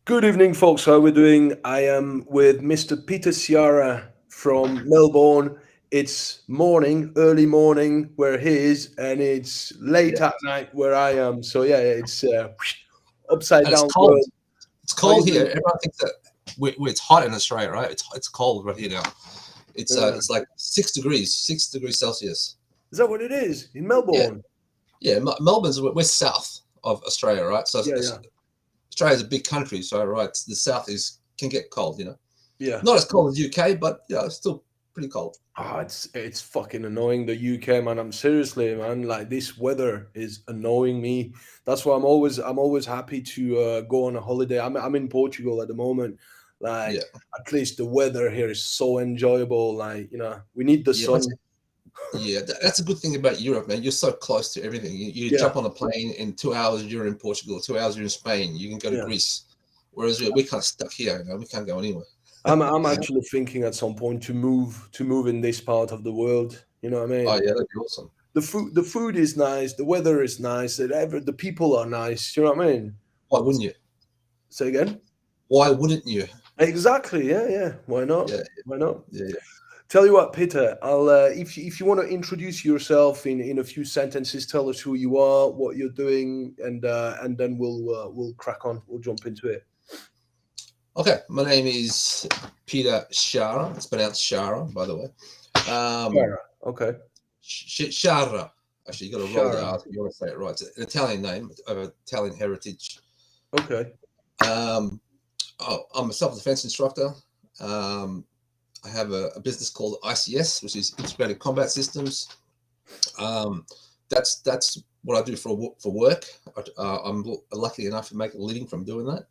Good evening, folks. How are we doing? I am with Mr. Peter Sciarra from Melbourne. It's morning, early morning where he is, and it's late Yeah, at night where I am. So yeah, it's upside and it's down cold. world. It's How you cold here. doing? Everyone thinks that it's hot in Australia, right? It's cold right here now. Yeah. It's like 6 degrees, 6 degrees Celsius. Is that what it is in Yeah, Melbourne? yeah. Melbourne's we're south of Australia, right? So Yeah, yeah, Australia's a big country, so right, the south is can get cold. yeah. Not as cold as UK, but it's still pretty cold. It's fucking annoying the UK, man. I'm seriously, man. Like this weather is annoying me. That's why I'm always happy to go on a holiday. I'm in Portugal at the moment. Like Yeah, at least the weather here is so enjoyable. Like we need the yeah. But sun. that's a good thing about Europe, man. You're so close to everything. You Yeah, jump on a plane in 2 hours, you're in Portugal. 2 hours, you're in Spain. You can go to yeah. Greece. Whereas we're kind of stuck here. We can't go anywhere. I'm actually thinking at some point to move in this part of the world. You know what I Oh mean? yeah, that'd be awesome. The food is nice. The weather is nice. The people are nice. You know what I mean? Why wouldn't you? Say again. Why wouldn't you? Exactly. Yeah, yeah. Why not? Yeah, Why not? yeah, yeah. Tell you what, Peter. I'll if you want to introduce yourself in a few sentences, tell us who you are, what you're doing, and then we'll crack on. We'll jump into it. Okay, my name is Peter Sciarra. It's pronounced Shara, by the way. Um, Shara. Okay. Sciarra. Actually, you got to roll the Shara. R if you want to say it right. It's an Italian name of Italian heritage. Okay. Um, I'm a self-defense instructor. Um, I have a business called ICS, which is Integrated Combat Systems. Um, that's what I do for work. I'm lucky enough to make a living from doing that.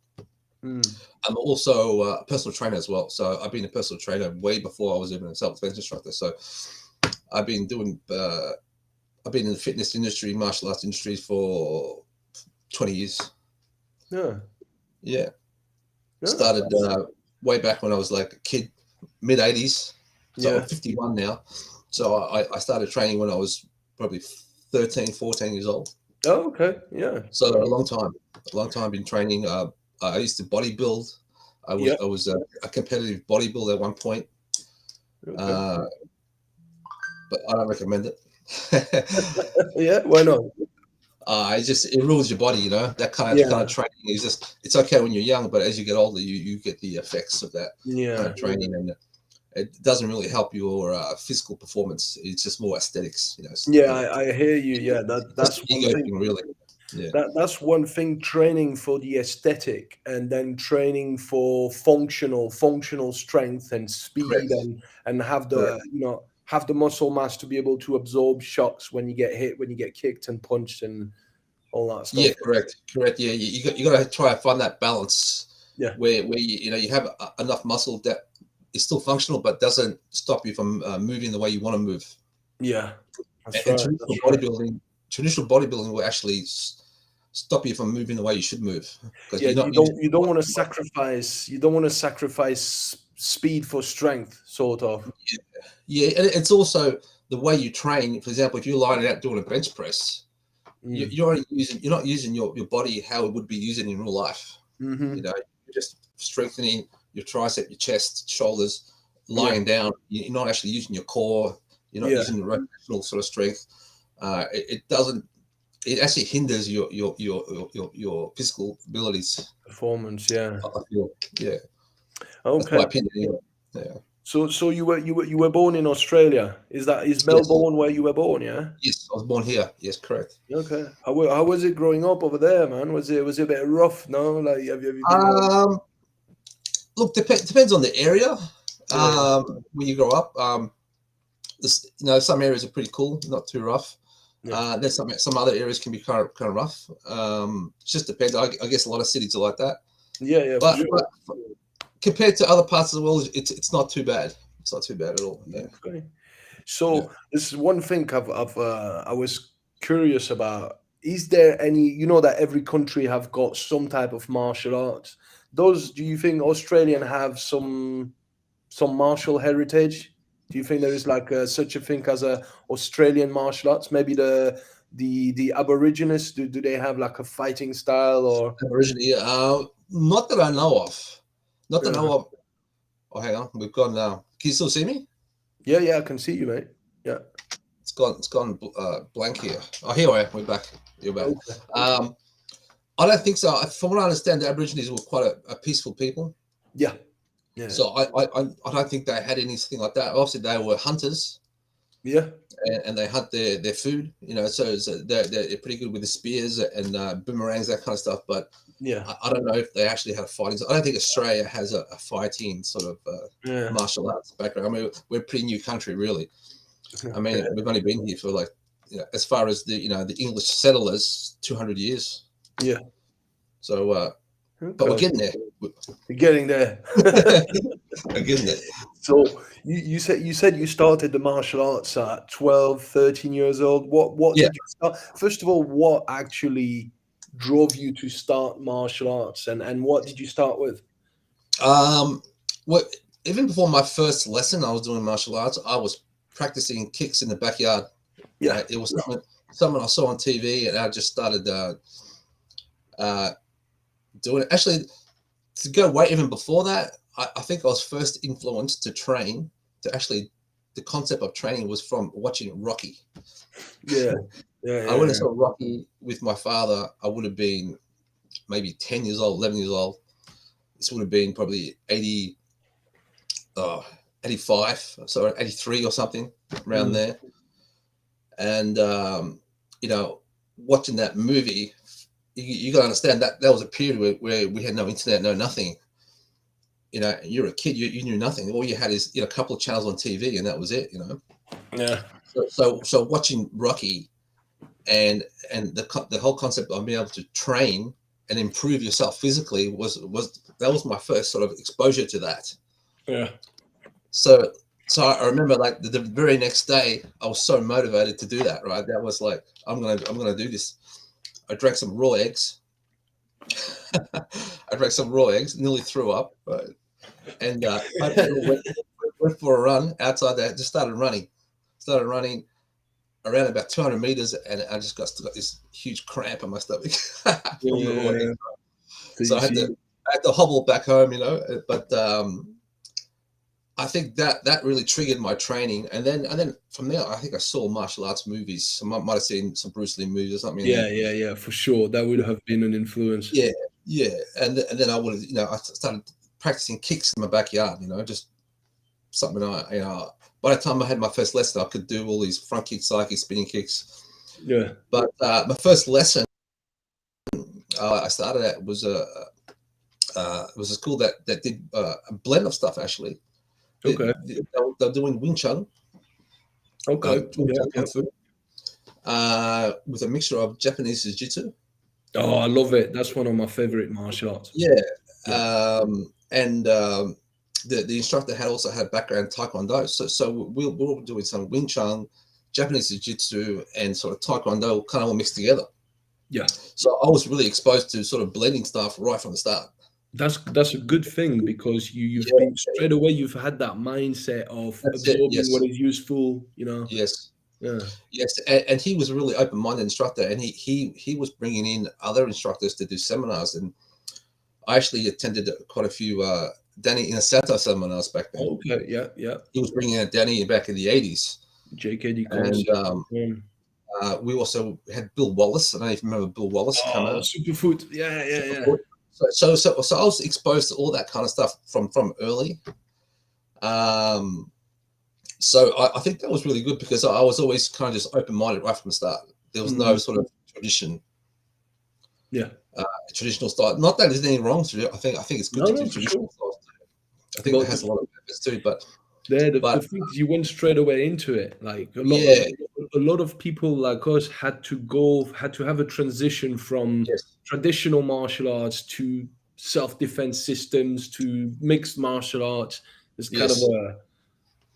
Hmm. I'm also a personal trainer as well. So I've been a personal trainer way before I was even a self-defense instructor. So I've been doing. I've been in the fitness industry, martial arts industry for 20 years. Yeah. Yeah, Yeah. started way back when I was like a kid, mid 80s. So I'm Yeah. 51 now. So I started training when I was probably 13, 14 years old. Oh, okay. Yeah. So Fair a enough. long time been training. I used to bodybuild. Yeah. I was a competitive bodybuilder at one point, Okay. uh, but I don't recommend it. Yeah. Why not? It ruins your body, That kind Yeah. of training is just it's okay when you're young, but as you get older, you get the effects of that kind Yeah. of training, and it doesn't really help your physical performance. It's just more aesthetics, Yeah. I hear you. Yeah. just That's an one ego thing. thing, really. Yeah, That's one thing, training for the aesthetic and then training for functional strength and speed correct, and have correct. the muscle mass to be able to absorb shocks when you get hit, when you get kicked and punched and all that Yeah, stuff. correct, correct. Yeah, you got to try and find that balance Yeah, where you have enough muscle that is still functional but doesn't stop you from moving the way you want to move. yeah, that's And right, that's right. traditional bodybuilding will actually stop you from moving the way you should move because Yeah, you're you not using don't you don't want to sacrifice speed for strength, sort of. yeah, and it's also the way you train. For example, if you're lining out doing a bench press, Mm. you're not using your body how it would be using in real life. Hmm. You're just strengthening your tricep, your chest, shoulders, Yeah, lying down. You're not actually using your core. You're not yeah, using the rotational sort of strength. It doesn't. It actually hinders your physical abilities. performance. Yeah. I feel. Yeah, that's my Okay. opinion. Anyway. Yeah. So you were born in Australia. Is Yes. Melbourne where you were born? Yeah. Yes. I was born here. Yes. Correct. Okay. How was it growing up over there, man? Was it a bit rough? No, like have you been? Um. Look, depends on the area. Yeah, yeah, Where you grow up. Some areas are pretty cool, not too rough. yeah, There's some other areas can be kind of rough. It just depends. I guess a lot of cities are like that. yeah, yeah, for But sure. compared to other parts of the world, it's not too bad. It's not too bad at all. Yeah, Okay. yeah. So this is one thing I was curious about. Is there any? You know that every country have got some type of martial arts. Do you think Australian have some martial heritage? Do you think there is like such a thing as a Australian martial arts? Maybe the Aborigines? Do they have like a fighting style or? Originally, not that I know of. Not that I Yeah, know of. Oh, hang on, we've gone now. Can you still see me? yeah, yeah. I can see you, mate. Yeah. It's gone blank here. Oh, here we are. We're back. You're back. Okay. Um, I don't think so. From what I understand, the Aborigines were quite a peaceful people. Yeah. Yeah. So I don't think they had anything like that. Obviously, they were hunters, Yeah. and they hunt their food. So they're pretty good with the spears and boomerangs, that kind of stuff. But Yeah. I don't know if they actually had a fighting. I don't think Australia has a fighting sort of Yeah. martial arts background. I mean, we're a pretty new country, really. I mean, Okay. we've only been here for like, as far as the English settlers, 200 years. Yeah. So, but we're Okay. getting there. You're getting there. We're getting there. So you said you started the martial arts at 12, 13 years old. What Yeah. did you start? First of all, what actually drove you to start martial arts, and what did you start with? Um, what even before my first lesson, I was doing martial arts. I was practicing kicks in the backyard. Yeah. It was something I saw on TV, and I just started uh, doing it. Actually, to go way even before that, I think I was first influenced to train. To actually, the concept of training was from watching Rocky. Yeah. Yeah. I Yeah. went and Yeah. saw Rocky with my father. I would have been maybe 10 years old, 11 years old. This would have been probably 85, sorry, 83 or something around Mm. there. And, watching that movie, you got to understand that was a period where we had no internet, no nothing. You're a kid, you knew nothing. All you had is, a couple of channels on TV, and that was it. Yeah. So watching Rocky and the whole concept of being able to train and improve yourself physically was my first sort of exposure to that. Yeah. So I remember, like, the very next day, I was so motivated to do that. Right, that was like, I'm gonna do this. I drank some raw eggs. Nearly threw up. Right, and I went for a run outside there. Just started running around about 200 meters, and I just got this huge cramp in my stomach from the raw eggs. Yeah. So So you I had see. to hobble back home, But I think that really triggered my training, and then from there, I think I saw martial arts movies. I might have seen some Bruce Lee movies or something. Yeah. Yeah. Yeah. For sure, that would have been an influence. Yeah, yeah, and then I started practicing kicks in my backyard. Just something By the time I had my first lesson, I could do all these front kicks, side kicks, spinning kicks. Yeah. But my first lesson I started at was was a school that did a blend of stuff, actually. Okay. They're doing Wing Chun, Okay. Yeah. Yeah. Kung Fu, with a mixture of Japanese Jiu-Jitsu. Oh, I love it. That's one of my favorite martial arts. Yeah. Yeah. And the instructor also had background Taekwondo. So we were doing some Wing Chun, Japanese Jiu-Jitsu, and sort of Taekwondo kind of all mixed together. Yeah. So I was really exposed to sort of blending stuff right from the start. That's a good thing, because you've Yeah. been straight away, you've had that mindset of That's it. absorbing Yes. what is useful. Yes. Yeah. Yes, and he was a really open-minded instructor, and he was bringing in other instructors to do seminars, and I actually attended quite a few Danny Inasato seminars back then. Okay. Yeah. Yeah. He was bringing in Danny back in the 80s, JKD and concept. we also had Bill Wallace. I don't know if you remember Bill Wallace come Oh, out. superfood. Yeah. Yeah. Yeah. So I was exposed to all that kind of stuff from early. So I think that was really good, because I was always kind of just open-minded right from the start. There was no sort of Yeah. traditional style. Not that there's anything wrong with it. I think it's good to do For traditional sure. styles. I think Well, that has a lot of benefits too. But the thing is, you went straight away into it. Like yeah, a lot of people like us had to have a transition from yes, traditional martial arts to self-defense systems to mixed martial arts. It's kind of yes,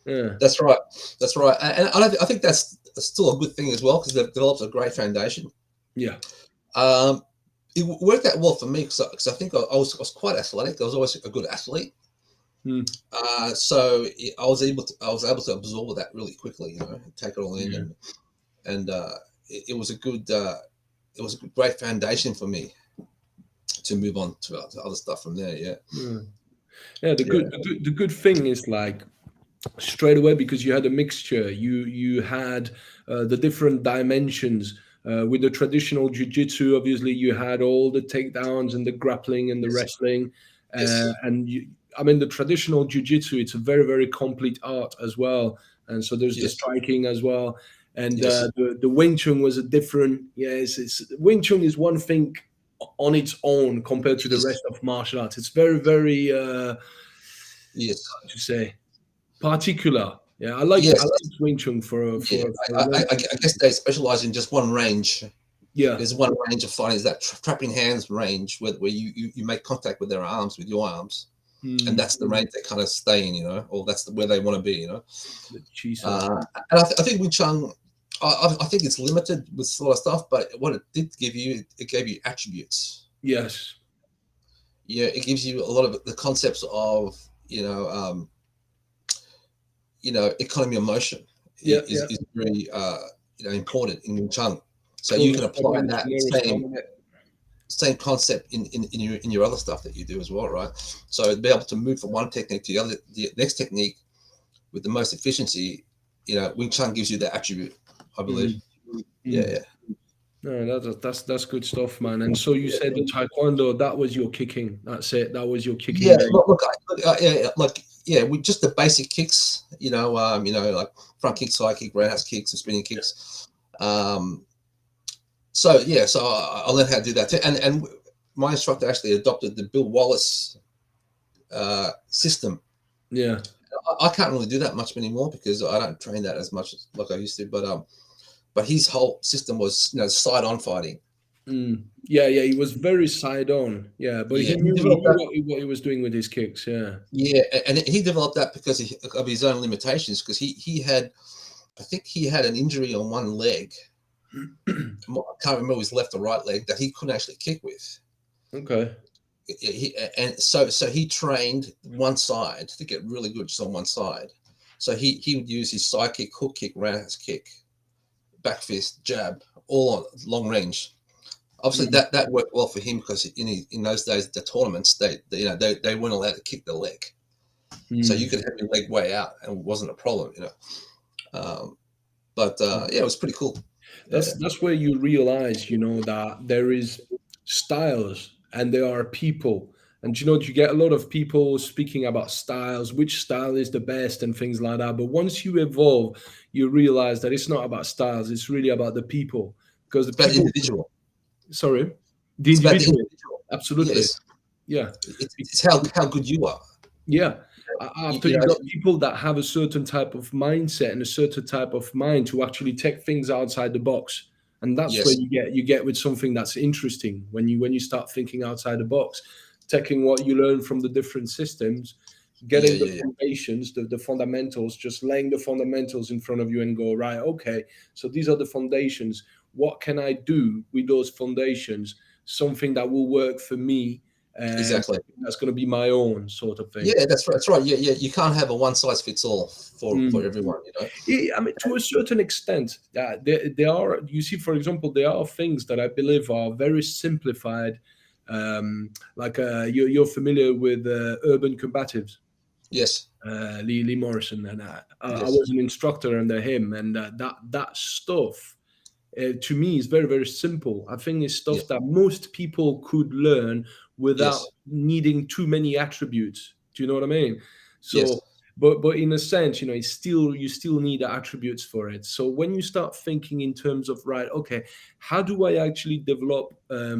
yeah. that's right. That's right. And I think that's still a good thing as well, because they've developed a great foundation. Yeah. It worked out well for me, because I think I was quite athletic. I was always a good athlete. So I was able to absorb that really quickly, take it all in, and it was a good great foundation for me to move on to other stuff from there. Yeah, Yeah. Yeah, yeah, the good thing is like straight away, because you had a mixture. You had the different dimensions. With the traditional jiu-jitsu, obviously, you had all the takedowns and the grappling and the yes, wrestling. yes, And I mean, the traditional jiu-jitsu, it's a very, very complete art as well. And so there's the yes, striking as well. And yes, the Wing Chun was a different, yeah, Wing Chun is one thing on its own compared to the yes, rest of martial arts. It's very, very, yes, how to say, particular. Yeah, I yes. like Wing Chun Yeah, for a very I guess they specialize in just one range. yeah. There's one range of fighting, is that trapping hands range, where you make contact with their arms, with your arms, and Mm, that's the range they kind of stay in, or that's where they want to be, the Jesus. Uh, and I think Wing Chun, I think it's limited with a lot of stuff, but what it did give you, it gave you attributes. Yes. Yeah, it gives you a lot of the concepts of, economy of motion Yeah, yeah. is very important in Wing Chun. So you can Close apply tolerance, that narrow stomach. same concept in your other stuff that you do as well, right? So be able to move from one technique to the next technique with the most efficiency. Wing Chun gives you that attribute, I believe. Mm, Yeah, mm. yeah. No, that's good stuff, man. And so you said the taekwondo, that was your kicking. That's it. That was your kicking Yeah, game. with just the basic kicks, like front kick, side kick, roundhouse kicks, and spinning kicks. Um, so I learned how to do that too. And my instructor actually adopted the Bill Wallace system. Yeah. I can't really do that much anymore because I don't train that as much like I used to. But his whole system was side on fighting. Mm. Yeah, yeah. He was very side on. Yeah, but Yeah, he knew what he was doing with his kicks. Yeah. yeah, and he developed that because of his own limitations. Because he had, I think he had an injury on one leg. I can't remember his left or right leg that he couldn't actually kick with. Okay. And so he trained one side to get really good just on one side. So he would use his side kick, hook kick, roundhouse kick, back fist, jab, all on long range. Obviously, Mm, that worked well for him because in those days the tournaments they weren't allowed to kick the leg, so you mm. could have your leg way out and it wasn't a problem. But yeah, it was pretty cool. Yeah, That's where you realize, that there is styles and there are people. And you get a lot of people speaking about styles, which style is the best and things like that. But once you evolve, you realize that it's not about styles, it's really about the people. Because the it's about the people, individual. sorry, the It's about the individual, individual. absolutely. Yes, Yeah. it's how good you are. Yeah. You, After you you know, got people that have a certain type of mindset and a certain type of mind to actually take things outside the box. And that's where yes, you get with something that's interesting when you start thinking outside the box, taking what you learn from the different systems, yeah, getting the yeah, yeah. foundations, the fundamentals, just laying the fundamentals in front of you and go, right, okay, so these are the foundations. What can I do with those foundations? Something that will work for me, and Exactly. that's going to be my own sort of thing. Yeah, that's right. That's right. Yeah, yeah. You can't have a one size fits all for Mm. everyone. I mean, to a certain extent, there are. You see, for example, there are things that I believe are very simplified. Like you're familiar with urban combatives, Yes, Lee Morrison, and I yes, was an instructor under him, and that stuff to me is very, very simple. I think it's yeah, stuff that most people could learn without yes, needing too many attributes. Do you know what I mean? So, yes, but in a sense, it's still you still need attributes for it. So when you start thinking in terms of, right, okay, how do I actually develop a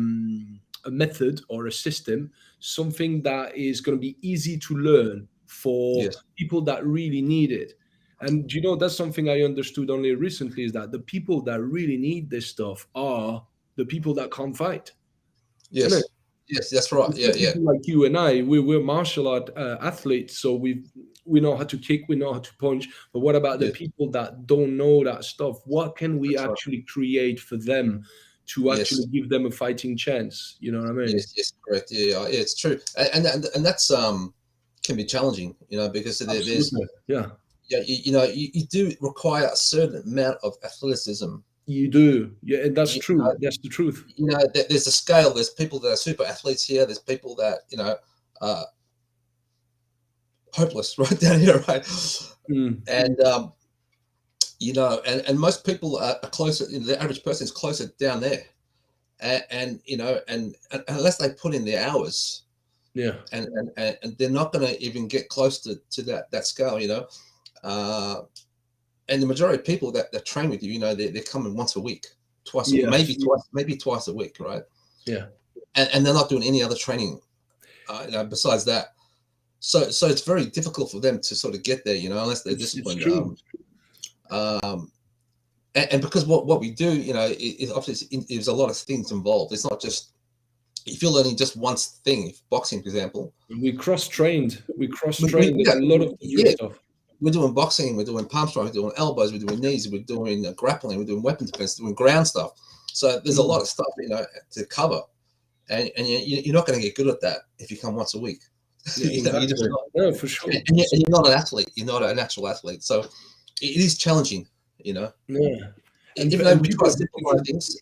method or a system, something that is going to be easy to learn for yes, people that really need it? And that's something I understood only recently, is that the people that really need this stuff are the people that can't fight. Isn't it? yes, yes. That's right. It's Yeah, the yeah, people like you and I. We're martial art athletes, so we know how to kick, we know how to punch. But what about the yes. people that don't know that stuff? What can we That's right. actually create for them to Yes, actually give them a fighting chance? You know what I mean? yes, yes. Correct. Yeah, yeah. Yeah, it's true. And that's can be challenging. Because there's Absolutely. Yeah. yeah, you do require a certain amount of athleticism You do. Yeah, that's You true. That's the truth. know, there's a scale. There's people that are super athletes here. There's people that are hopeless right down here, right? Mm. And and most people are closer. The average person is closer down there, and unless they put in the hours, Yeah. and they're not going to even get close to that scale, uh, and the majority of people that train with you, they're coming once a week, Yes. maybe twice a week, right? Yeah. And they're not doing any other training, besides that. So it's very difficult for them to sort of get there, unless they're It's disciplined. true. And because what we do, obviously there's a lot of things involved. It's not just if you're learning just one thing, boxing, for example. We cross trained. We cross We trained. There's yeah, a lot of different yeah, stuff. we're doing boxing, we're doing palm strike, we're doing elbows, we're doing knees, we're doing grappling, we're doing weapon defense, doing ground stuff. So there's a lot Mm. of stuff to cover, and you're not going to get good at that if you come once a week. Yeah, You're just exactly. not, No, for sure. and you're not an athlete. You're not a natural athlete. So it is challenging. Yeah. Even though And we try people, to simplify things,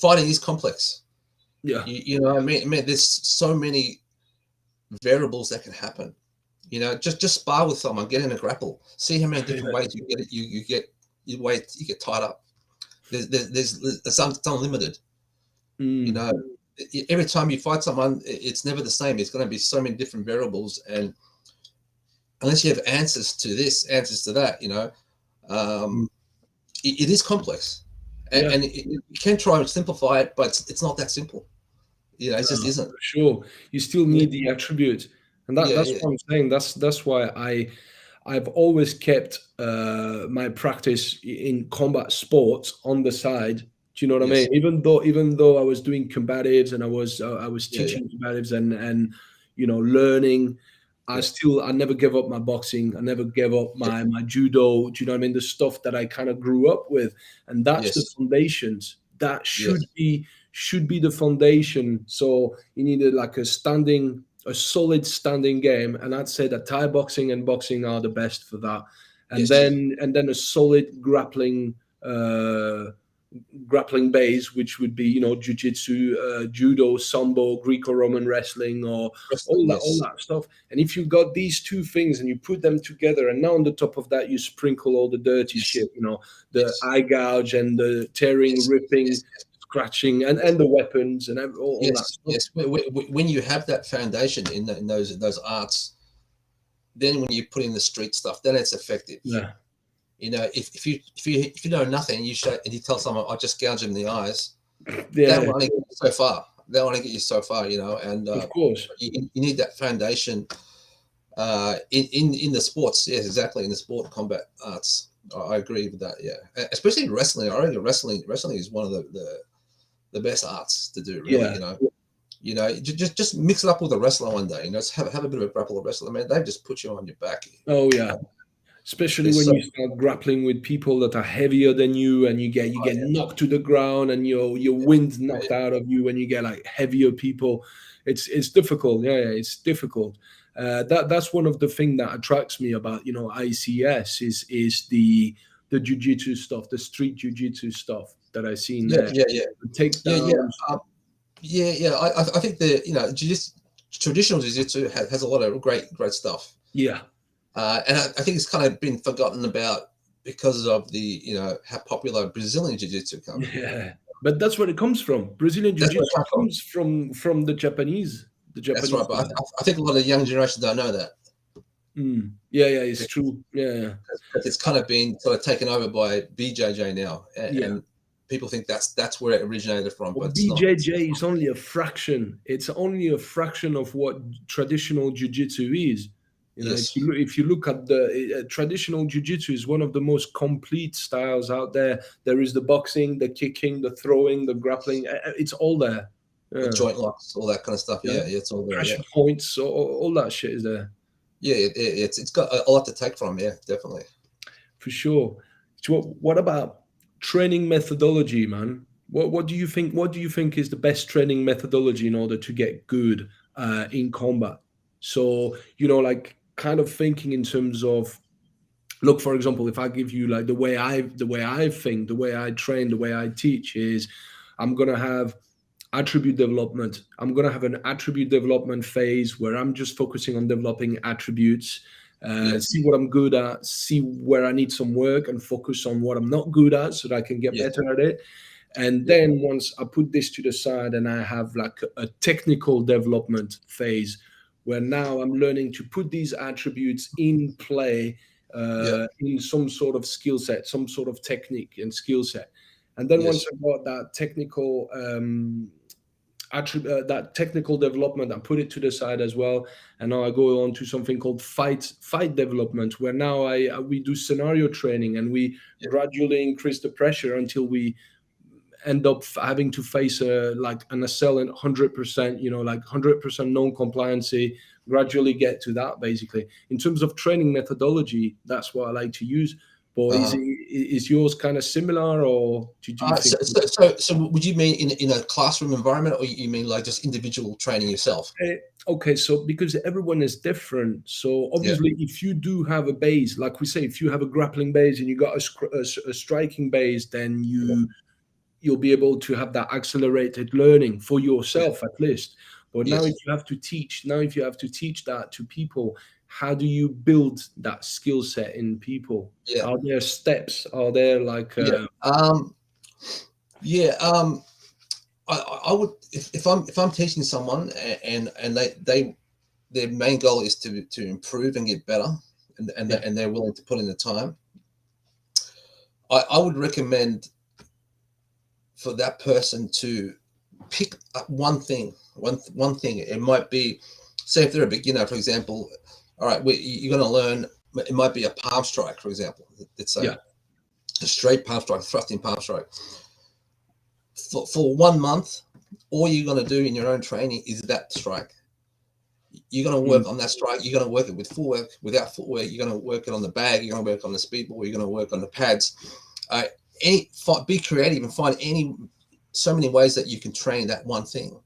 fighting is complex. yeah. You know what I mean? There's so many variables that can happen. Just spar with someone, get in a grapple, see how many different ways you get it. You get you get tied up. It's unlimited. You Mm. know, every time you fight someone, it's never the same. It's going to be so many different variables, and unless you have answers to this, answers to that, Mm. um, it is complex, Yeah. and you can try and simplify it, but it's not that simple. It just isn't. For sure. You still Yeah, need the attribute. And yeah, that's yeah. what I'm saying. That's why I've always kept my practice in combat sports on the side. Do you know what I mean? Yes, Even though I was doing combatives and I was yeah, yeah, teaching combatives and learning, yeah, I never gave up my boxing. I never gave up yeah. my judo. Do you know what I mean? The stuff that I kind of grew up with, and that's the Yes, foundations. That yes, should be the foundation. So you needed like a solid standing game, and I'd say that Thai boxing and boxing are the best for that. And yes, then a solid grappling base, which would be jiu-jitsu, judo, sambo, Greco-Roman wrestling, or wrestling. all Yes, that stuff. And if you got these two things and you put them together, and now on the top of that you sprinkle all the dirty yes, shit, the yes, eye gouge and the tearing, yes, ripping, yes, scratching, and yes, the weapons and all that yes, stuff. yes. When you have that foundation in those arts, then when you put in the street stuff, then it's effective. Yeah, If you know nothing, you show and you tell someone, "I just gouge them in the eyes." That yeah, will only get you so far. That will only get you so far, and of course. you need that foundation in the sports. Yes, exactly, in the sport combat arts. I agree with that. Yeah, especially in wrestling. I reckon wrestling is one of the best arts to do. Really, Yeah. just mix it up with a wrestler one day. Have a bit of a grapple with a wrestler. Man, they just put you on your back. Oh You yeah. know, Especially there's when so you start grappling with people that are heavier than you, and you get knocked to the ground, and your wind knocked out of you, and you get like heavier people. It's difficult. Yeah, yeah, it's difficult. That's one of the things that attracts me about ICS is the jujitsu stuff, the street jujitsu stuff that I see in yeah, there, yeah, yeah, the yeah, yeah. takedowns. Yeah. I think the traditional jiu-jitsu has a lot of great stuff. Yeah, And I think it's kind of been forgotten about because of the how popular Brazilian jiu-jitsu come. yeah. But that's where it comes from. Brazilian That's where it jiu-jitsu comes from. comes from the Japanese, the That's right. Japanese But side. I think a lot of young generation don't know that Mm. Yeah, yeah, it's true. Yeah, yeah, because it's kind of been sort of taken over by BJJ now, yeah. and people think that's where it originated from, but But it's not. BJJ is only a fraction. It's only a fraction of what traditional jiu-jitsu is. If Yes, you look at the traditional jiu-jitsu is one of the most complete styles out there. There is the boxing, the kicking, the throwing, the grappling. It's all there. the Yeah, joint locks, all that kind of stuff. yeah. Yeah, it's all there. Yeah, Pressure points, all that shit is there. yeah. It's got a lot to take from. Yeah, definitely. For sure. So what about training methodology, man? What do you think? What do you think is the best training methodology in order to get good in combat? So like kind of thinking in terms of look, for example, if I give you like the way I think, the way I train, the way I teach is, I'm gonna have attribute development. I'm gonna have an attribute development phase where I'm just focusing on developing attributes, Yeah, see what I'm good at, see where I need some work, and focus on what I'm not good at so that I can get yeah, better at it. And yeah, then once I put this to the side and I have like a technical development phase where now I'm learning to put these attributes in play, yeah, in some sort of skill set, some sort of technique and skill set. And then once yes, I got that technical development, I put it to the side as well, and now I go on to something called fight development, where now we do scenario training and we yeah, gradually increase the pressure until we end up having to face like an assailant 100%, like 100% non-compliancy, gradually get to that. Basically, in terms of training methodology, that's what I like to use. But is uh-huh. is yours kind of similar, or do you So, think? would you mean in a classroom environment, or you mean like just individual training yourself? Okay, so because everyone is different, so Yeah, obviously, if you do have a base, like we say, if you have a grappling base and you got a striking base, then yeah, you'll be able to have that accelerated learning for yeah, yourself at least. But now if yes, you have to teach, that to people, how do you build that skill set in people? yeah, Are there steps? Are there like yeah. Yeah. I would, if I'm teaching someone and they their main goal is to improve and get better, yeah, and they're willing to put in the time. I would recommend for that person to pick up one thing. One thing. It might be, say, if they're a beginner, for example. All right, you're going to learn. It might be a palm strike, for example. Let's say yeah, a straight palm strike, thrusting palm strike. For 1 month, all you're going to do in your own training is that strike. You're going to mm, work on that strike. You're going to work it with footwork, without footwork. You're going to work it on the bag. You're going to work on the speedball. You're going to work on the pads. Uh, be creative and find so many ways that you can train that one thing,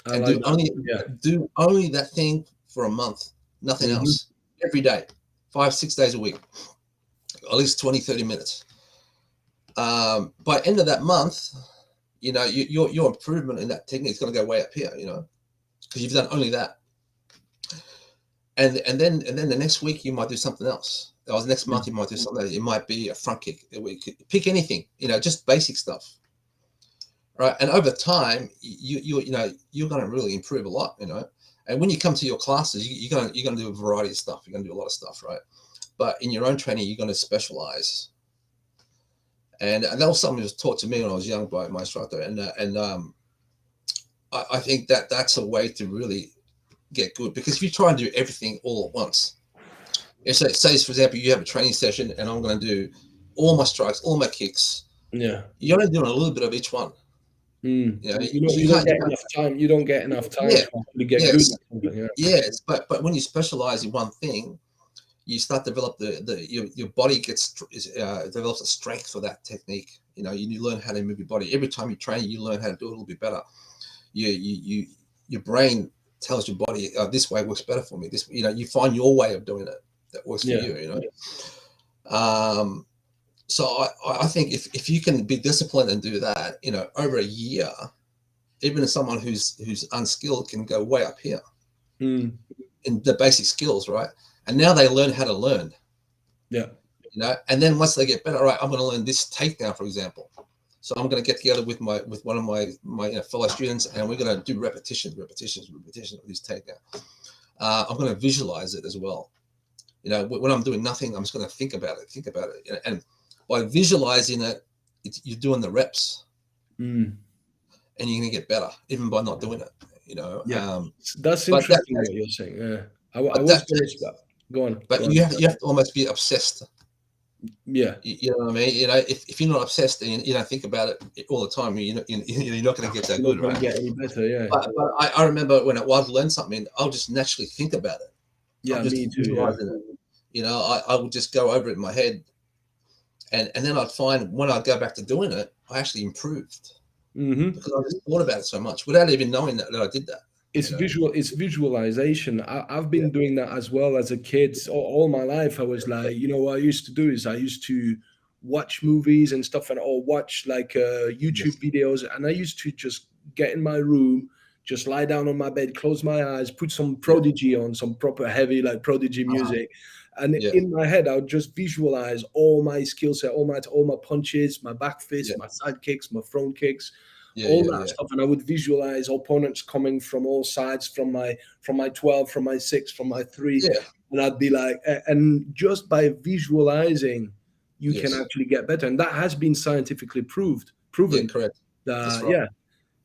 I and like that. Yeah. do only that thing for a month, nothing Hmm. else, every day, 5-6 days a week, at least 20-30 minutes. By end of that month, your improvement in that technique is going to go way up here, because you've done only that. And then the next week you might do something else. Or the next month you might do something else. It might be a front kick. Pick anything, just basic stuff, right? And over time, you're going to really improve a lot, And when you come to your classes, you're going to do a variety of stuff. You're going to do a lot of stuff, right? But in your own training, you're going to specialize. And that was something that was taught to me when I was young by my instructor. I think that's a way to really get good, because if you try and do everything all at once, say for example you have a training session and I'm going to do all my strikes, all my kicks, Yeah. you're only doing a little bit of each one. Mm. You You don't can't, get enough time. You don't get enough time yeah, to actually get good yes, at something. Yeah. yes, but when you specialize in one thing, you start to develop your body develops a strength for that technique. You learn how to move your body. Every time you train, you learn how to do it a little bit better. Your brain tells your body, this way works better for me. This, you find your way of doing it that works for Yeah. you. So I think if you can be disciplined and do that, over a year, even someone who's unskilled can go way up here Mm. in the basic skills, right? And now they learn how to learn, Yeah. and then once they get better, all right, I'm going to learn this takedown, for example. So I'm going to get together with one of my fellow students, and we're going to do repetitions of this takedown. I'm going to visualize it as well. When I'm doing nothing, I'm just going to think about it. And by visualizing it, you're doing the reps, Mm. and you're going to get better even by not doing it. Yeah. That's But that, interesting what you're saying. Yeah. I but was that, going to. Go on. but Go on. you have to almost be obsessed. Yeah. You know what I mean? If you're not obsessed and you don't think about it all the time, you're not going to get that You're good, not going to right? get any better. Yeah. But I remember when I've learned something, I'll just naturally think about it. I'm Yeah. just Me too. Yeah. visualizing it. I would just go over it in my head, and then I'd find when I go back to doing it, I actually improved Mm-hmm. because I just thought about it so much without even knowing that I did that. it's visual, it's visualization. I've been doing that as well as a kid. All my life I was like, what I used to do is I used to watch movies and stuff, and or watch like YouTube Yes. videos, and I used to just get in my room, just lie down on my bed, close my eyes, put some Yeah. Prodigy on, some proper heavy like Prodigy Uh-huh. music, and Yeah. in my head I would just visualize all my skill set, all my punches, my back Yeah. fists, my side kicks, my front kicks, Yeah. all Yeah. that Yeah. stuff, and I would visualize opponents coming from all sides, from my 12, from my 6, from my 3, Yeah. and I'd be like, and just by visualizing, you can Yes. actually get better, and that has been scientifically Yeah. proven. Correct. That's That right.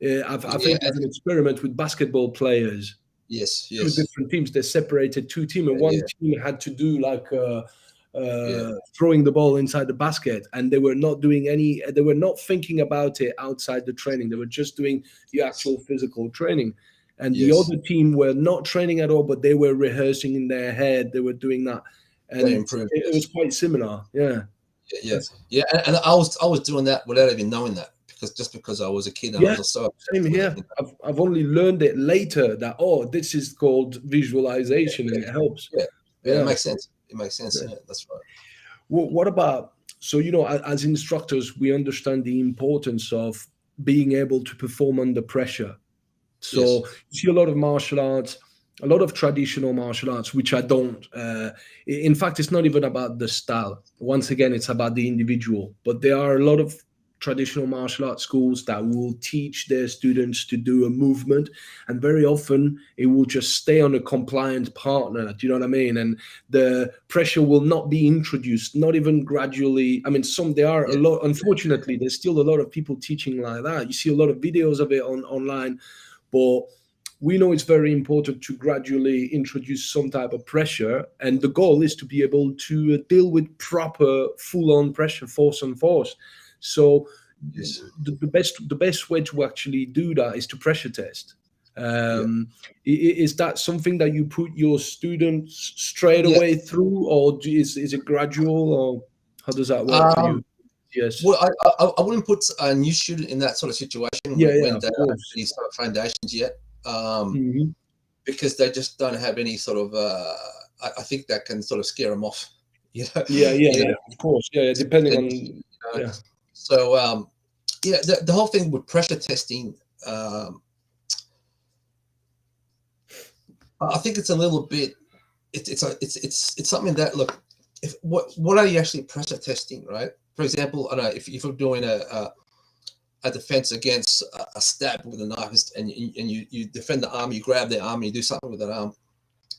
yeah, I Yeah. think there's an experiment with basketball players, Yes. two Yes. different teams. They separated two teams, and one Yeah. team had to do like Yeah. throwing the ball inside the basket, and they were not doing any. They were not thinking about it outside the training. They were just doing the Yes. actual physical training. And the Yes. other team were not training at all, but they were rehearsing in their head. They were doing that, They and improved. it was Yes. quite similar. Yeah, Yeah. Yeah. that's Yeah. And I was doing that without even knowing that, because I was a kid and I yeah. was so Same obsessed with it. here. I've only learned it later that this is called visualization and Yeah. it helps. Yeah. Yeah. It Yeah. makes sense. It makes sense. Yeah. Yeah. That's right. What about, so as instructors we understand the importance of being able to perform under pressure. Yes. So you see a lot of martial arts, a lot of traditional martial arts, which I don't. In fact, it's not even about the style. Once again, it's about the individual. But there are a lot of traditional martial arts schools that will teach their students to do a movement, and very often it will just stay on a compliant partner. Do you know what I mean? And the pressure will not be introduced, not even gradually. I mean, there are a Yeah. lot. Unfortunately, there's still a lot of people teaching like that. You see a lot of videos of it online, but we know it's very important to gradually introduce some type of pressure. And the goal is to be able to deal with proper full on pressure, force on force. So Yes. the best way to actually do that is to pressure test. Yeah. Is that something that you put your students straight Yeah. away through, or is it gradual, or how does that work for you? Um, Yes. well, I wouldn't put a new student in that sort of situation Yeah, yeah, when of they don't have course. any sort of foundations yet, Hmm. because they just don't have any sort of. I think that can sort of scare them off. You know, Yeah, yeah, you yeah, know, of course. Yeah, yeah, depending and, on, yeah. so yeah, the whole thing with pressure testing. I think it's a little bit. It's something that, look. If what are you actually pressure testing, right? For example, I don't know if you're doing a defense against a stab with a knife, and you defend the arm, you grab their arm, and you do something with that arm.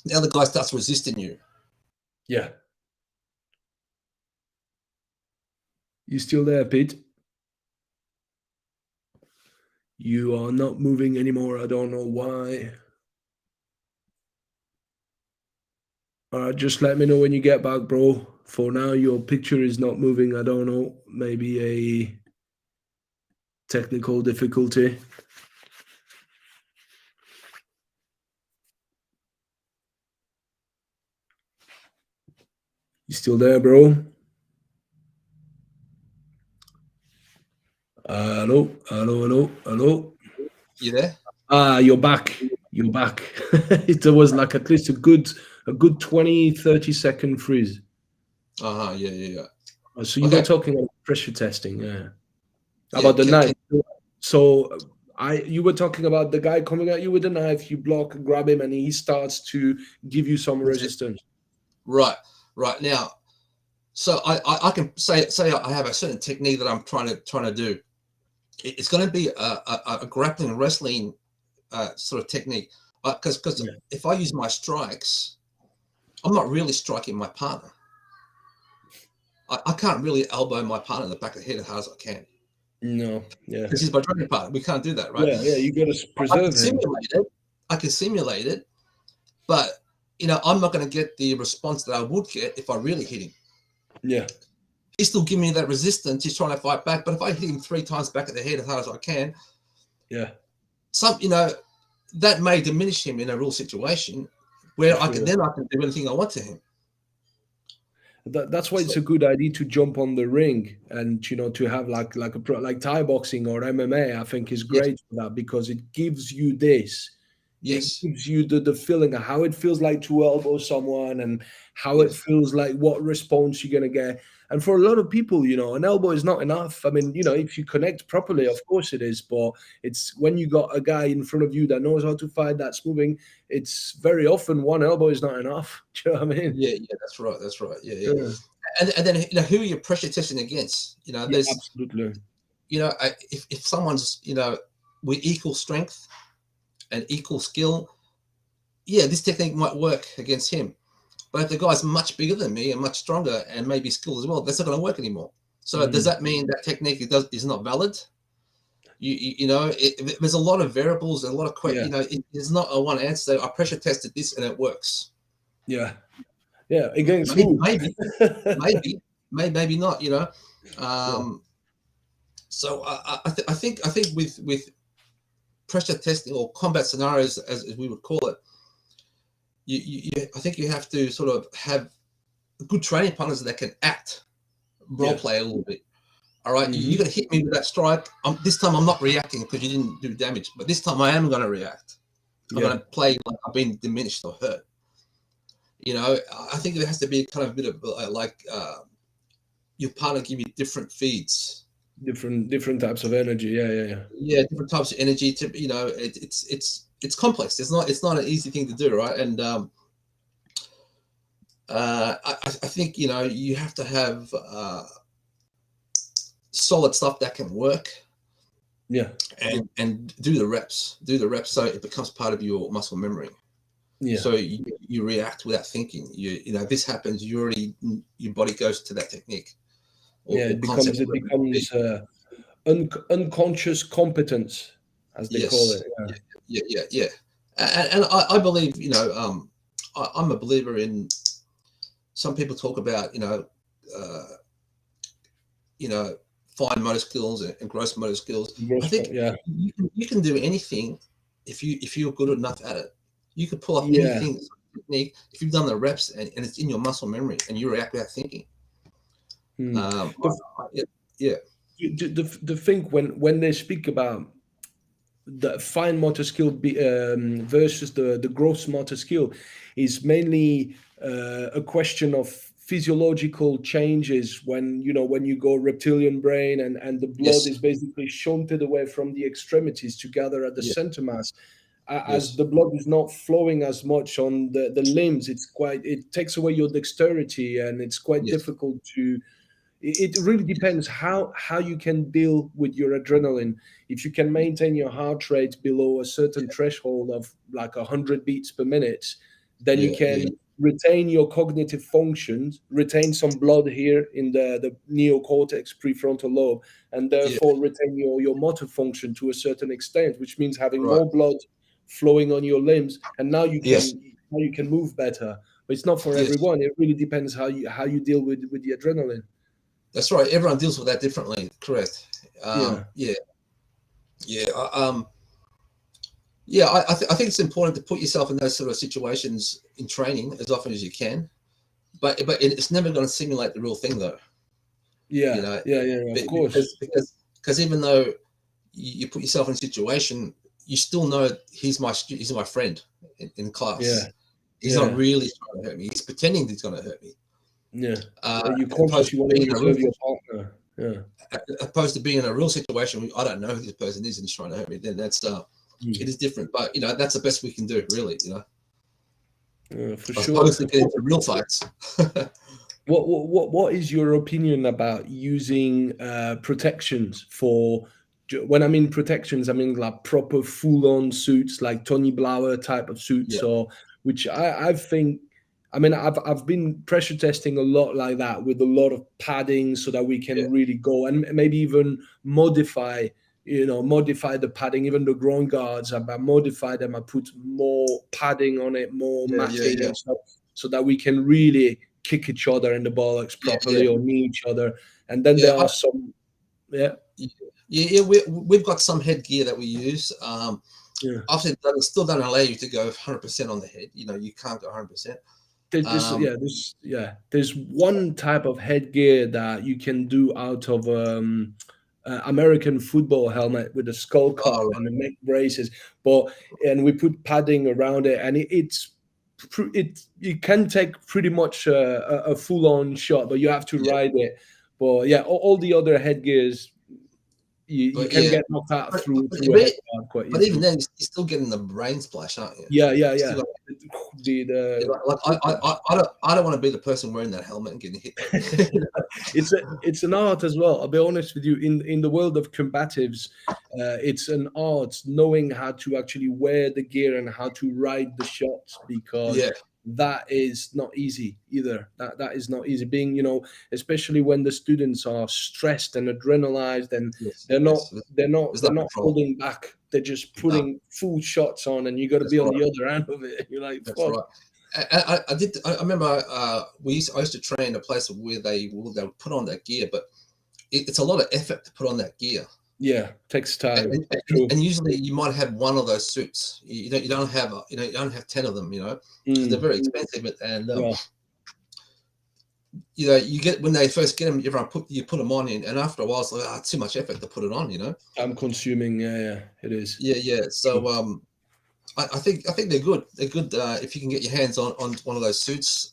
The other guy starts resisting you. Yeah. You still there, Pete? You are not moving anymore. I don't know why. Just let me know when you get back, bro. For now, your picture is not moving. I don't know. Maybe a technical difficulty. You still there, bro? Hello, hello, hello, hello. You there? You're back. You're back. It was like at least a good 20-30 second freeze. Yeah, yeah, yeah. So you were Okay. talking about pressure testing, yeah. Yeah. About the knife. So you were talking about the guy coming at you with a knife, you block, grab him, and he starts to give you some resistance. Right. Right now. So I can say I have a certain technique that I'm trying to do. It's going to be a grappling and wrestling sort of technique, because Yeah. if I use my strikes, I'm not really striking my partner. I can't really elbow my partner in the back of the head as hard as I can, No, yeah. because he's my training partner. We can't do that, right? Yeah, yeah, you got to I can preserve him. simulate it. But I'm not going to get the response that I would get if I really hit him. Yeah. He's still giving me that resistance. He's trying to fight back. But if I hit him 3 times back at the head as hard as I can, Yeah. that may diminish him in a real situation where I can Sure. do anything I want to him. That's why it's a good idea to jump on the ring, and to have like like Thai boxing or MMA. I think is Yes, great for that, because it gives you this. It Yes. gives you the feeling of how it feels like to elbow someone, and how it Yes. feels like, what response you're going to get. And for a lot of people, an elbow is not enough. I mean, if you connect properly, of course it is, but it's when you got a guy in front of you that knows how to fight, that's moving, it's very often one elbow is not enough. Do you know what I mean? Yeah, yeah, that's right. That's right. Yeah, yeah. Yeah, And then who are you pressure testing against? yeah, There's absolutely. if someone's with equal strength and equal skill, yeah, this technique might work against him. But if the guy's much bigger than me and much stronger and maybe skilled as well, that's not going to work anymore. So does Mm. that mean that technique is not valid? There's a lot of variables, a lot of Yeah, it's not a one answer. I pressure tested this and it works. yeah, yeah. Against Maybe, who? maybe, maybe, maybe not. Yeah, Um, so I think with pressure testing or combat scenarios, as we would call it, I think you have to sort of have good training partners that can act role yeah. play a little bit. All right, you're Hmm. going to hit me with that strike. This time I'm not reacting because you didn't do damage, but this time I am going to react. I'm Yeah, going to play like I've been diminished or hurt. I think there has to be kind of a bit of your partner give you different feeds. different types of energy. Yeah, yeah, yeah. Yeah, different types of energy. It's complex. It's not an easy thing to do, right? And I think you have to have solid stuff that can work, Yeah, and do the reps so it becomes part of your muscle memory. yeah, So you react without thinking. This happens, your body goes to that technique yeah. or It concept, becomes it whatever it may be. becomes unconscious competence, as they call Yes. it. Yeah, Yeah. And I believe, I'm a believer in. Some people talk about uh, you know fine motor skills and gross motor skills. I think yeah, you can do anything if you're good enough at it. You could pull up yeah. anything technique if you've done the reps and it's in your muscle memory and you react without thinking. Hmm. Um, The, yeah, the thing when they speak about the fine motor skill versus the gross motor skill is mainly a question of physiological changes when you go reptilian brain, and the blood yes, is basically shunted away from the extremities to gather at the yeah, center mass. As yes, the blood is not flowing as much on the limbs, it takes away your dexterity, and it's quite yes, difficult to. It really yes, depends how you can deal with your adrenaline. If you can maintain your heart rate below a certain threshold of like 100 beats per minute, then you yeah, yeah, can retain your cognitive functions, retain some blood here in the neocortex, prefrontal lobe, and yeah, therefore retain your motor function to a certain extent, which means having right, more blood flowing on your limbs, and yes, now you can move better. But it's not for yes. everyone. It really depends how you deal with the adrenaline. That's right. Everyone deals with that differently. Correct. Yeah. Yeah, yeah. Yeah, I think it's important to put yourself in those sort of situations in training as often as you can. But it's never going to simulate the real thing, though. You Yeah, know, yeah, yeah, of course. because even though you put yourself in a situation, you still know he's my friend in Yeah, class. He's not yeah, really trying to hurt me. He's pretending he's going to hurt me. yeah. Yeah, you're Opposed conscious. to You want to being in a real preserve your partner. Yeah. opposed to being in a real situation where I don't know who this person is and he's trying to hurt me. Then that's Mm. it is different. But that's the best we can do, really. Yeah, for As sure. opposed to getting into real fights. What is your opinion about using protections for? When I mean protections, I mean like proper full-on suits, like Tony Blauer type of suits, Yeah, or which I think. I mean, I've been pressure testing a lot like that with a lot of padding, so that we yeah, can really go and maybe even modify the padding, even the groin guards. I modify them. I put more padding on it, more matting yeah, and stuff, so that we can really kick each other in the bollocks yeah, yeah, properly or knee each other. And then yeah. there are some, yeah, Yeah, yeah. We've got some headgear that we use. yeah. Obviously, it still doesn't allow you to go 100% on the head. You can't go 100%. Um, There's one type of headgear that you can do out of American football helmet with a skull cap Oh, and right. the neck braces, but and we put padding around it, and it you can take pretty much a full on shot, but you have to Yeah, ride it. But yeah, all the other headgears you but can yeah, get knocked out but, through a head guard quite but even easily. then, you're still getting the brain splash, aren't you? Yeah, yeah, You yeah. still The like I don't want to be the person wearing that helmet and getting hit. it's an art as well. I'll be honest with you. In the world of combatives, it's an art knowing how to actually wear the gear and how to ride the shots, because Yeah, that is not easy either. That is not easy. Being, especially when the students are stressed and adrenalized, and yes, they're not yes. they're not There's they're no not control. holding back. They're just No, putting full shots on, and you got to that's be on right. the other end of it. You're like, That's fuck. right. I did. I remember I used to train in a place where they would put on that gear, but it's a lot of effort to put on that gear. Yeah, takes time. And, True. and usually you might have one of those suits. You don't have you don't have 10 of them. Because they're Mm, very expensive. And yeah. you get when they first get them, everyone put them on, and after a while it's like too much effort to put it on. I'm consuming. Yeah, yeah, it is. Yeah, yeah. True. So I think they're good. They're good if you can get your hands on one of those suits.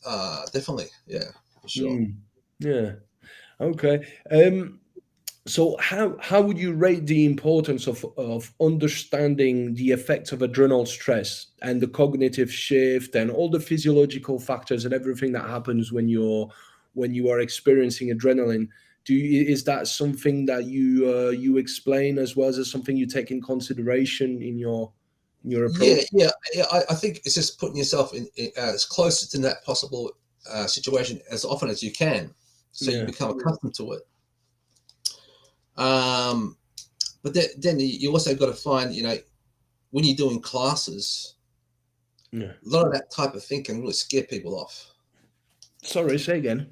Definitely, yeah, for sure. Mm, yeah. Okay. So how would you rate the importance of understanding the effects of adrenal stress and the cognitive shift and all the physiological factors and everything that happens when you are experiencing adrenaline? Is that something that you explain, as well as something you take in consideration in your approach? Yeah. I think it's just putting yourself in as close to that possible situation as often as you can, so you Yeah. become accustomed to it. Um, but then you also got to find, when you're doing classes, Yeah. a lot of that type of thing can really scare people off. Sorry, say again.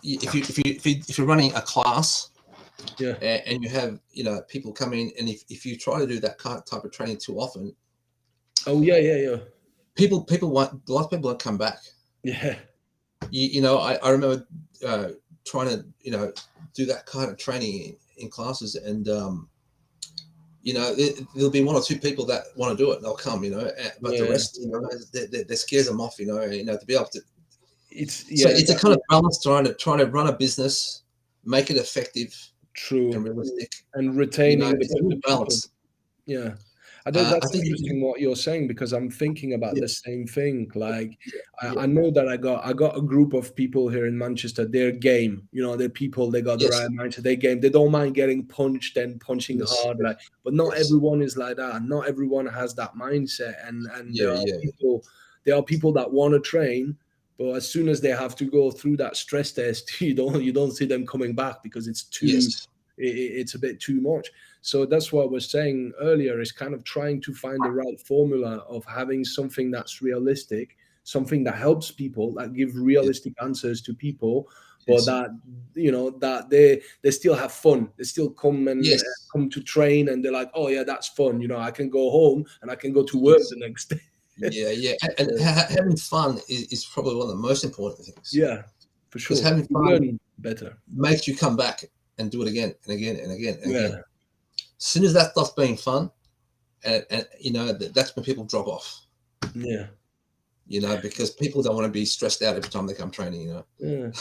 If you're running a class Yeah. and you have people come in, and if you try to do that type of training too often, Oh yeah, yeah, yeah. people want a lot of people don't come back. Yeah. I remember trying to do that kind of training in classes, and there'll be one or two people that want to do it, and they'll come, but the Yeah. rest, that scares them off, to be able to. It's So yeah, it's a kind of balance trying to run a business, make it effective and true. realistic. And retaining It's a the good people. balance. Yeah. I That's think interesting what you're saying, because I'm thinking about yeah, the same thing. Like, yeah, I know that I got a group of people here in Manchester. They're game. They're people. They got the yes, right mindset. They game. They don't mind getting punched and punching yes, hard. Like, but not yes, everyone is like that. Not everyone has that mindset. And yeah, yeah, there are people that want to train, but as soon as they have to go through that stress test, you don't see them coming back, because yes, it's a bit too much. So that's what I was saying earlier, is kind of trying to find the right formula of having something that's realistic, something that helps people, that give yes, realistic answers to people, but yes, that they still have fun. They still come and yes, come to train, and they're like, oh yeah, that's fun. I can go home and I can go to work yes. the next day. Yeah, yeah, and So, having fun is probably one of the most important things, yeah, for because sure. having You fun learn better. makes you come back and do it again and again and again and again. Yeah, As soon as that stops being fun, and that's when people drop off. yeah. Because people don't want to be stressed out every time they come training. Yeah, and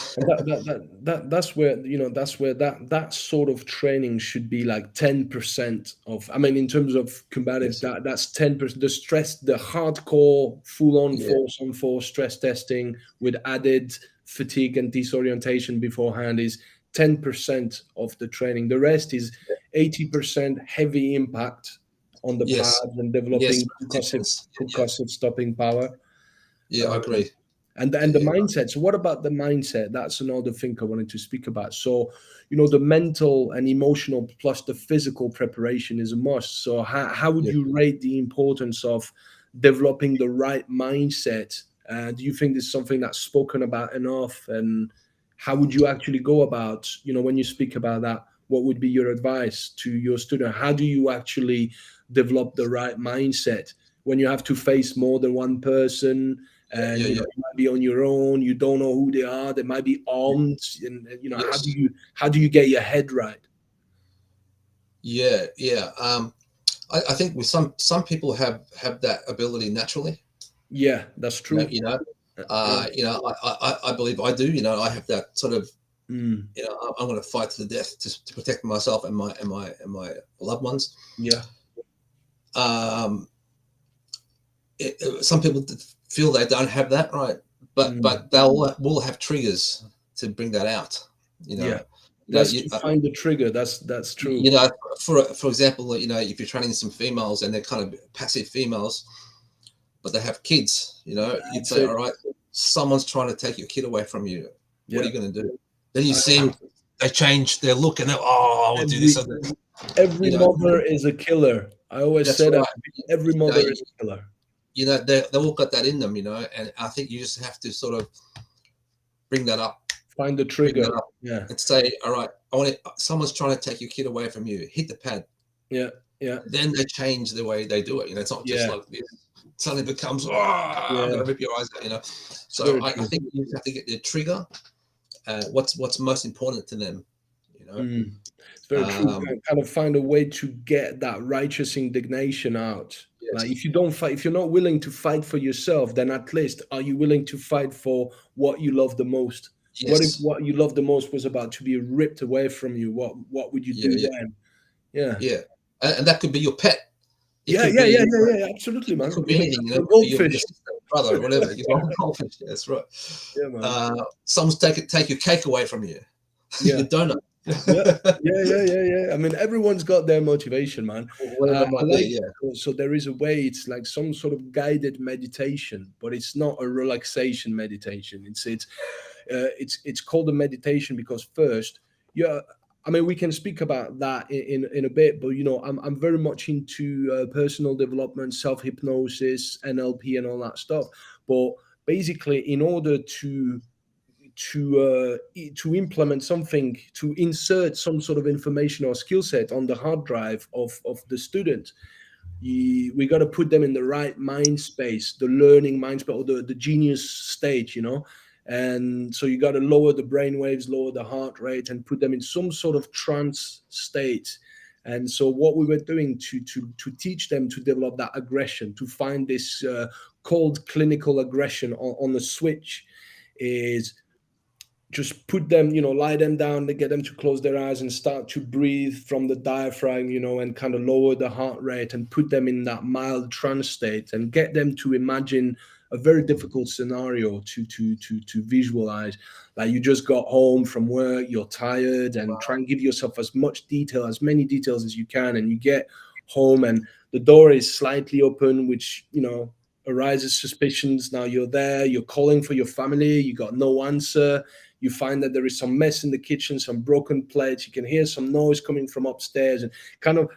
that's where that sort of training should be like 10% of. I mean, in terms of combative, Yes. that's 10%. The stress, the hardcore, full on Yeah. force on force stress testing with added fatigue and disorientation beforehand is 10% of the training. The rest is 80% heavy impact on the Yes. pads and Yes. developing Repetitions. Yeah. concussive stopping power. Yeah. I Um, agree. and the Yeah. mindset. So what about the mindset? That's another thing I wanted to speak about. So the mental and emotional plus the physical preparation is a must. So how would Yeah. you rate the importance of developing the right mindset? Do you think this is something that's spoken about enough? And how would you actually go about, when you speak about that? What would be your advice to your student? How do you actually develop the right mindset when you have to face more than one person, and Yeah. Yeah. you might be on your own, you don't know who they are, they might be armed, and how do Yes. you get your head right? Yeah. I think with some people have that ability naturally. Yeah, that's You know, true. you know, Yeah. I believe I do. You know, I have that sort of. Mm, You know, I'm going to fight to the death to protect myself and my loved ones. yeah. Um, some people feel they don't have that, right? Mm, But they'll will have triggers to bring that out. You yeah. know, you know, That's to find the trigger. That's true. you know, for example, you know, if you're training some females and they're kind of passive females, but they have kids, you know, you'd That's say, it. all right, someone's trying to take your kid away from you. What are Yeah. you going to do? Then you I, see them, they change their look and they're, oh, I will do this. every every You know, mother is a killer. I always that's say that right. every You know, mother is a killer. they all got that in them, you know, and I think you just have to sort of bring that up, Find the bring trigger. that up Yeah. and say, all right, I want it, someone's trying to take your kid away from you, hit the pad. Yeah. Yeah. Then they change the way they do it. You know, it's not just Yeah. like this. Suddenly becomes, oh, I'm Yeah. going to rip your eyes out, you know. It's So very I true. think you just have to get the trigger, what's most important to them, you know. Mm. It's very true. Um, Kind of find a way to get that righteous indignation out. Like yes, if you don't fight, if you're not willing to fight for yourself, then at least are you willing to fight for what you love the most? What if yes, what you love the most was about to be ripped away from you? What would you yeah, do yeah, then? Yeah. yeah. And that could be your pet. It Yeah, could yeah, be, yeah, yeah, yeah. Absolutely, it man. could be Yeah, anything, you know, your it could be your goldfish. sister, brother, or whatever. You know, goldfish. Yeah, that's right. Yeah, man. Someone's take your cake away from you, Yeah. your donut, Yeah, yeah, yeah, yeah, yeah. I mean, everyone's got their motivation, man. whatever it I might like be. Yeah, so there is a way. It's like some sort of guided meditation, but it's not a relaxation meditation. It's called a meditation because first, yeah. I mean, we can speak about that in a bit, but I'm very much into personal development, self hypnosis, NLP, and all that stuff. But basically, in order to implement something, to insert some sort of information or skill set on the hard drive of the student, we got to put them in the right mind space, the learning mind space, or the genius state, and so you got to lower the brain waves, lower the heart rate, and put them in some sort of trance state. And so what we were doing to teach them to develop that aggression, to find this cold clinical aggression on the switch, is just put them, lie them down, to get them to close their eyes and start to breathe from the diaphragm, and kind of lower the heart rate and put them in that mild trance state and get them to imagine a very difficult scenario to visualize. Like you just got home from work, you're tired, and try and give yourself as much detail, as many details as you can, and you get home and the door is slightly open, which arises suspicions. Now you're there, you're calling for your family, you got no answer. You find that there is some mess in the kitchen, some broken plates. You can hear some noise coming from upstairs, and kind of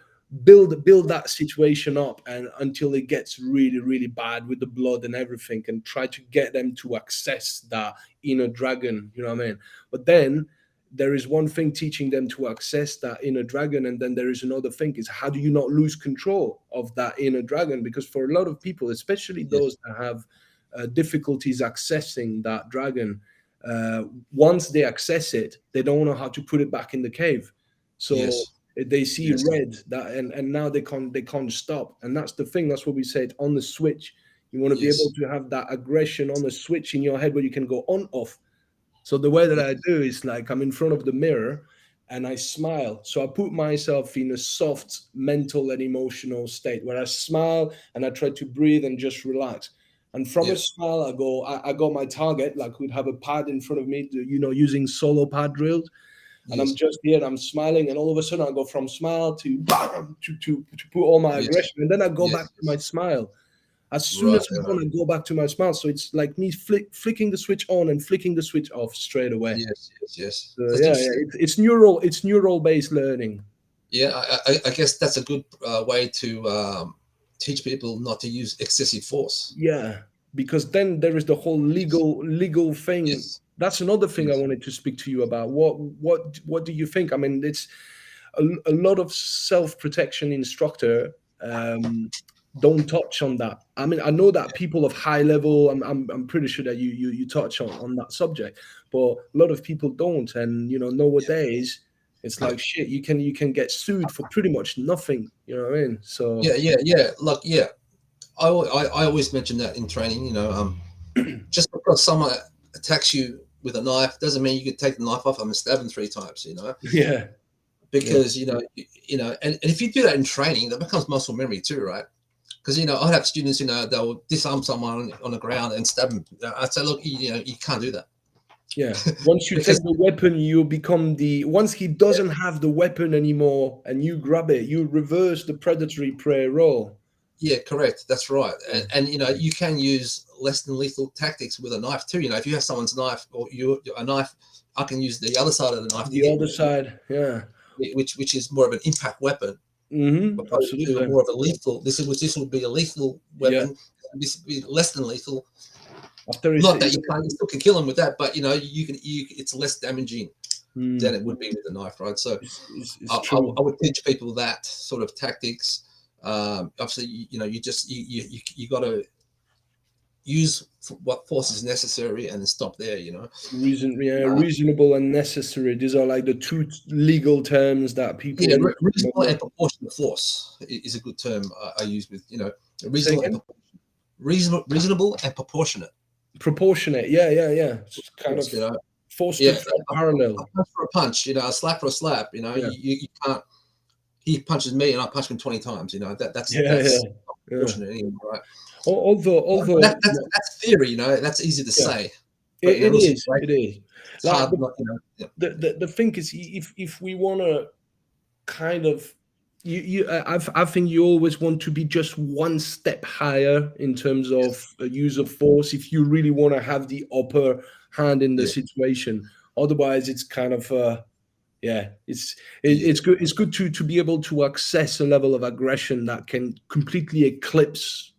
build that situation up, and until it gets really, really bad with the blood and everything, and try to get them to access that inner dragon. You know what I mean? But then there is one thing teaching them to access that inner dragon, and then there is another thing: is how do you not lose control of that inner dragon? Because for a lot of people, especially yes, those that have difficulties accessing that dragon, uh, once they access it, they don't know how to put it back in the cave. So yes, they see yes, red, that and now they can't stop. And that's the thing. That's what we said on the switch. You want to be able yes, to have that aggression on the switch in your head where you can go on off. So the way that I yes, do is like I'm in front of the mirror and I smile. So I put myself in a soft mental and emotional state where I smile and I try to breathe and just relax. And from a yeah, smile, I got my target, like we'd have a pad in front of me, using solo pad drills. And I'm yes, just here and I'm smiling. And all of a sudden I go from smile to bam, to put all my yes, aggression. And then I go back yes, to my yes. smile. As soon Right, as I'm right. gonna go back to my smile, so it's like me flicking the switch on and flicking the switch off straight away. Yes, yes, yes. So That's yeah, yeah, interesting. it's neural based learning. Yeah, I guess that's a good way to teach people not to use excessive force. Yeah, because then there is the whole Yes, legal thing. yes, That's another thing I yes, wanted to speak to you about. What do you think? I mean, it's a lot of self protection instructor don't touch on that. I mean, I know that yeah, people of high level, I'm pretty sure that you touch on that subject, but a lot of people don't. And yeah, nowadays, It's Yeah. like shit. You can get sued for pretty much nothing. You know what I mean? So Yeah. Like, yeah, I always mention that in training. Just because someone attacks you with a knife doesn't mean you can take the knife off them and stab them 3 times. yeah, yeah, Because and if you do that in training, that becomes muscle memory too, right? Because I'd have students, they'll disarm someone on the ground and stab them. I'd say, look, you can't do that. yeah. Once you Because take the weapon, you become the. Once he doesn't have the weapon anymore, and you grab it, you reverse the predatory prey role. yeah, correct, that's right. Yeah. And you can use less than lethal tactics with a knife too. If you have someone's knife or a knife, I can use the other side of the knife to The hit other side, yeah. which is more of an impact weapon opposed to Absolutely. more of a lethal. This would be a lethal Yeah. weapon. This would be less than lethal. After it's, Not that you still can kill them with that, but it's less damaging than it would be with a knife, right? So it's true. I would teach people that sort of tactics. Obviously, you got to use what force is necessary and then stop there. Reasonable and necessary. These are like the two legal terms that people Yeah, need to reasonable and remember. proportionate force is a good term I use with Say reasonable again? and reasonable and proportionate. Proportionate. Yeah, yeah, yeah. It's kind of Force, forced to yeah, tread a parallel. punch for a punch, a slap for a slap. Yeah, You can't. He punches me and I punch him 20 times. yeah, That's yeah, yeah. proportionate anyway, right? Although, That's theory, That's easy to yeah, say, but in it real is. situation, It is. it's Like hard. Not yeah. the thing is, if we want to kind of I think you always want to be just one step higher in terms of Yes. use of force if you really want to have the upper hand in the Yeah. situation. Otherwise, it's kind of yeah, Yeah. it's good to be able to access a level of aggression that can completely eclipse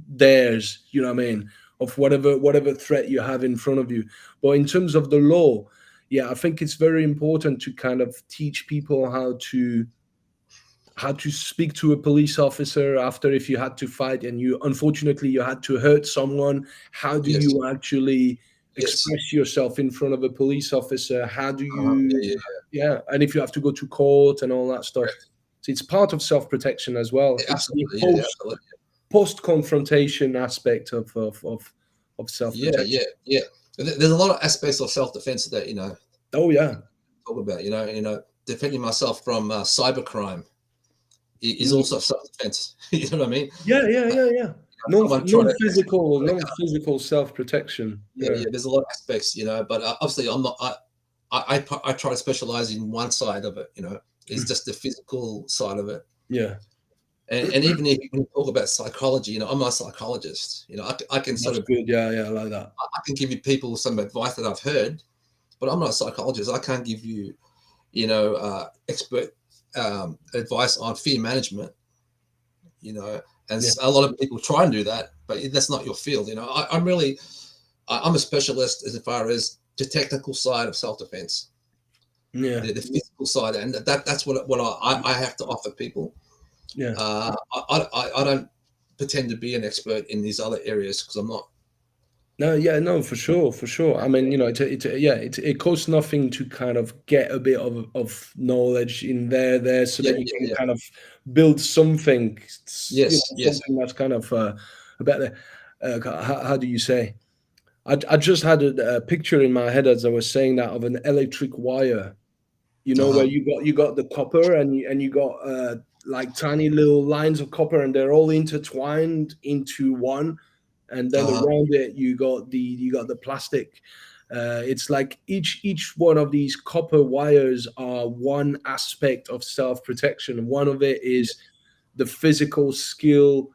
theirs. You know what I mean? Of whatever threat you have in front of you. But in terms of the law, yeah, I think it's very important to kind of teach people how to speak to a police officer after if you had to fight and you unfortunately you had to hurt someone. How do Yes. you actually Yes. express yourself in front of a police officer? How do Yeah. you, Yeah. yeah, and if you have to go to court and all that stuff. Correct. So it's part of self-protection as well. Yeah, It's the absolutely. Yeah. Absolutely. post confrontation aspect of Yeah. self-protection. Yeah. Yeah. There's a lot of aspects of self-defense that Oh yeah. talk about. Defending myself from cybercrime is Mm. also self-defense. You know what I mean? Yeah, yeah, yeah, yeah. Someone trying to Non-physical self-protection. yeah. Yeah. There's a lot of aspects, but obviously I'm not. I try to specialize in one side of it. Is just the physical side of it. Yeah. And even if you talk about psychology, I'm not a psychologist. I can sort That's of good. Yeah, yeah, I like that. I can give you people some advice that I've heard, but I'm not a psychologist. I can't give you, expert advice on fear management. And Yeah. a lot of people try and do that, but that's not your field. I'm a specialist as far as the technical side of self-defense, Yeah. the physical side, and that's what I have to offer people. Yeah. I don't pretend to be an expert in these other areas because I'm not. No, yeah, no, for sure, for sure. I mean, yeah, it costs nothing to kind of get a bit of knowledge in there, so Yeah, that you yeah, can yeah. kind of build something, Yes, yes. something that's kind of a better. How do you say? I just had a picture in my head as I was saying that of an electric wire. Where Uh-huh. you got the copper and you got like tiny little lines of copper and they're all intertwined into one, and then Uh-huh. around it you got the plastic. It's like each one of these copper wires are one aspect of self-protection. One of it is the physical skill,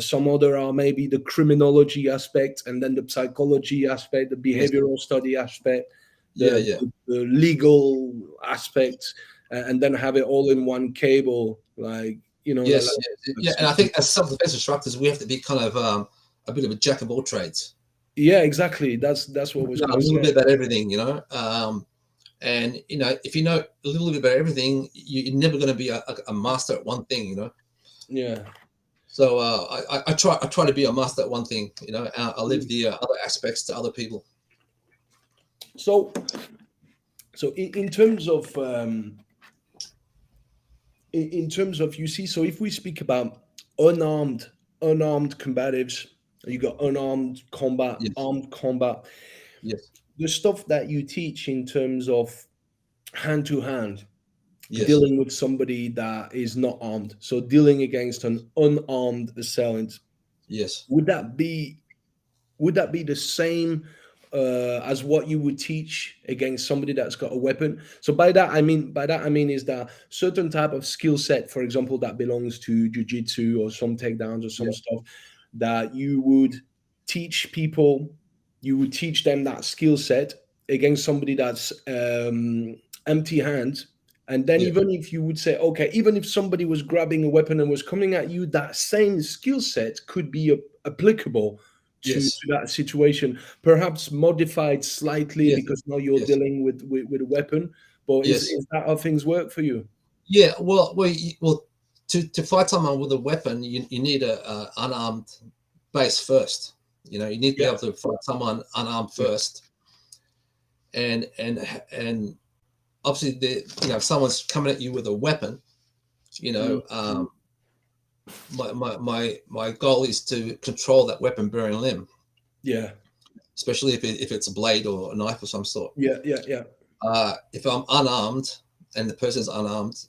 some other are maybe the criminology aspect, and then the psychology aspect, the Yes. behavioral study aspect, Yeah, yeah. the legal aspect, and then have it all in one cable. Like, Yes, yeah, yeah. And I something. think as self-defense instructors, we have to be kind of a bit of a jack of all trades. Yeah, exactly. That's what I was Know going a to little say. bit about everything, and if you know a little bit about everything, you're never going to be a master at one thing. Yeah. So I try to be a master at one thing, I leave Mm. the other aspects to other people. So So in terms of, you see, so if we speak about unarmed unarmed combatives, you got unarmed combat, Yes, armed combat, yes, the stuff that you teach in terms of hand to hand, yes, dealing with somebody that is not armed, so dealing against an unarmed assailant, yes, would that be would that be the same as what you would teach against somebody that's got a weapon? So by that I mean is that certain type of skill set, for example, that belongs to jujitsu or some takedowns or some yeah, stuff, that teach people, you would teach them that skill set against somebody that's empty hands. And then yeah, even if you would say, okay, even if somebody was grabbing a weapon and was coming at you, that same skill set could be applicable yes, to that situation, perhaps modified slightly yes, because now you're yes, dealing with a weapon. But yes. is that how things work for you? Yeah, well, to fight someone with a weapon, you need a unarmed base first. You need to be Yeah, able to fight someone unarmed yeah, first, and obviously, if someone's coming at you with a weapon, mm, my goal is to control that weapon bearing limb, yeah, especially if it's a blade or a knife of some sort. yeah, yeah, yeah, If I'm unarmed and the person's unarmed,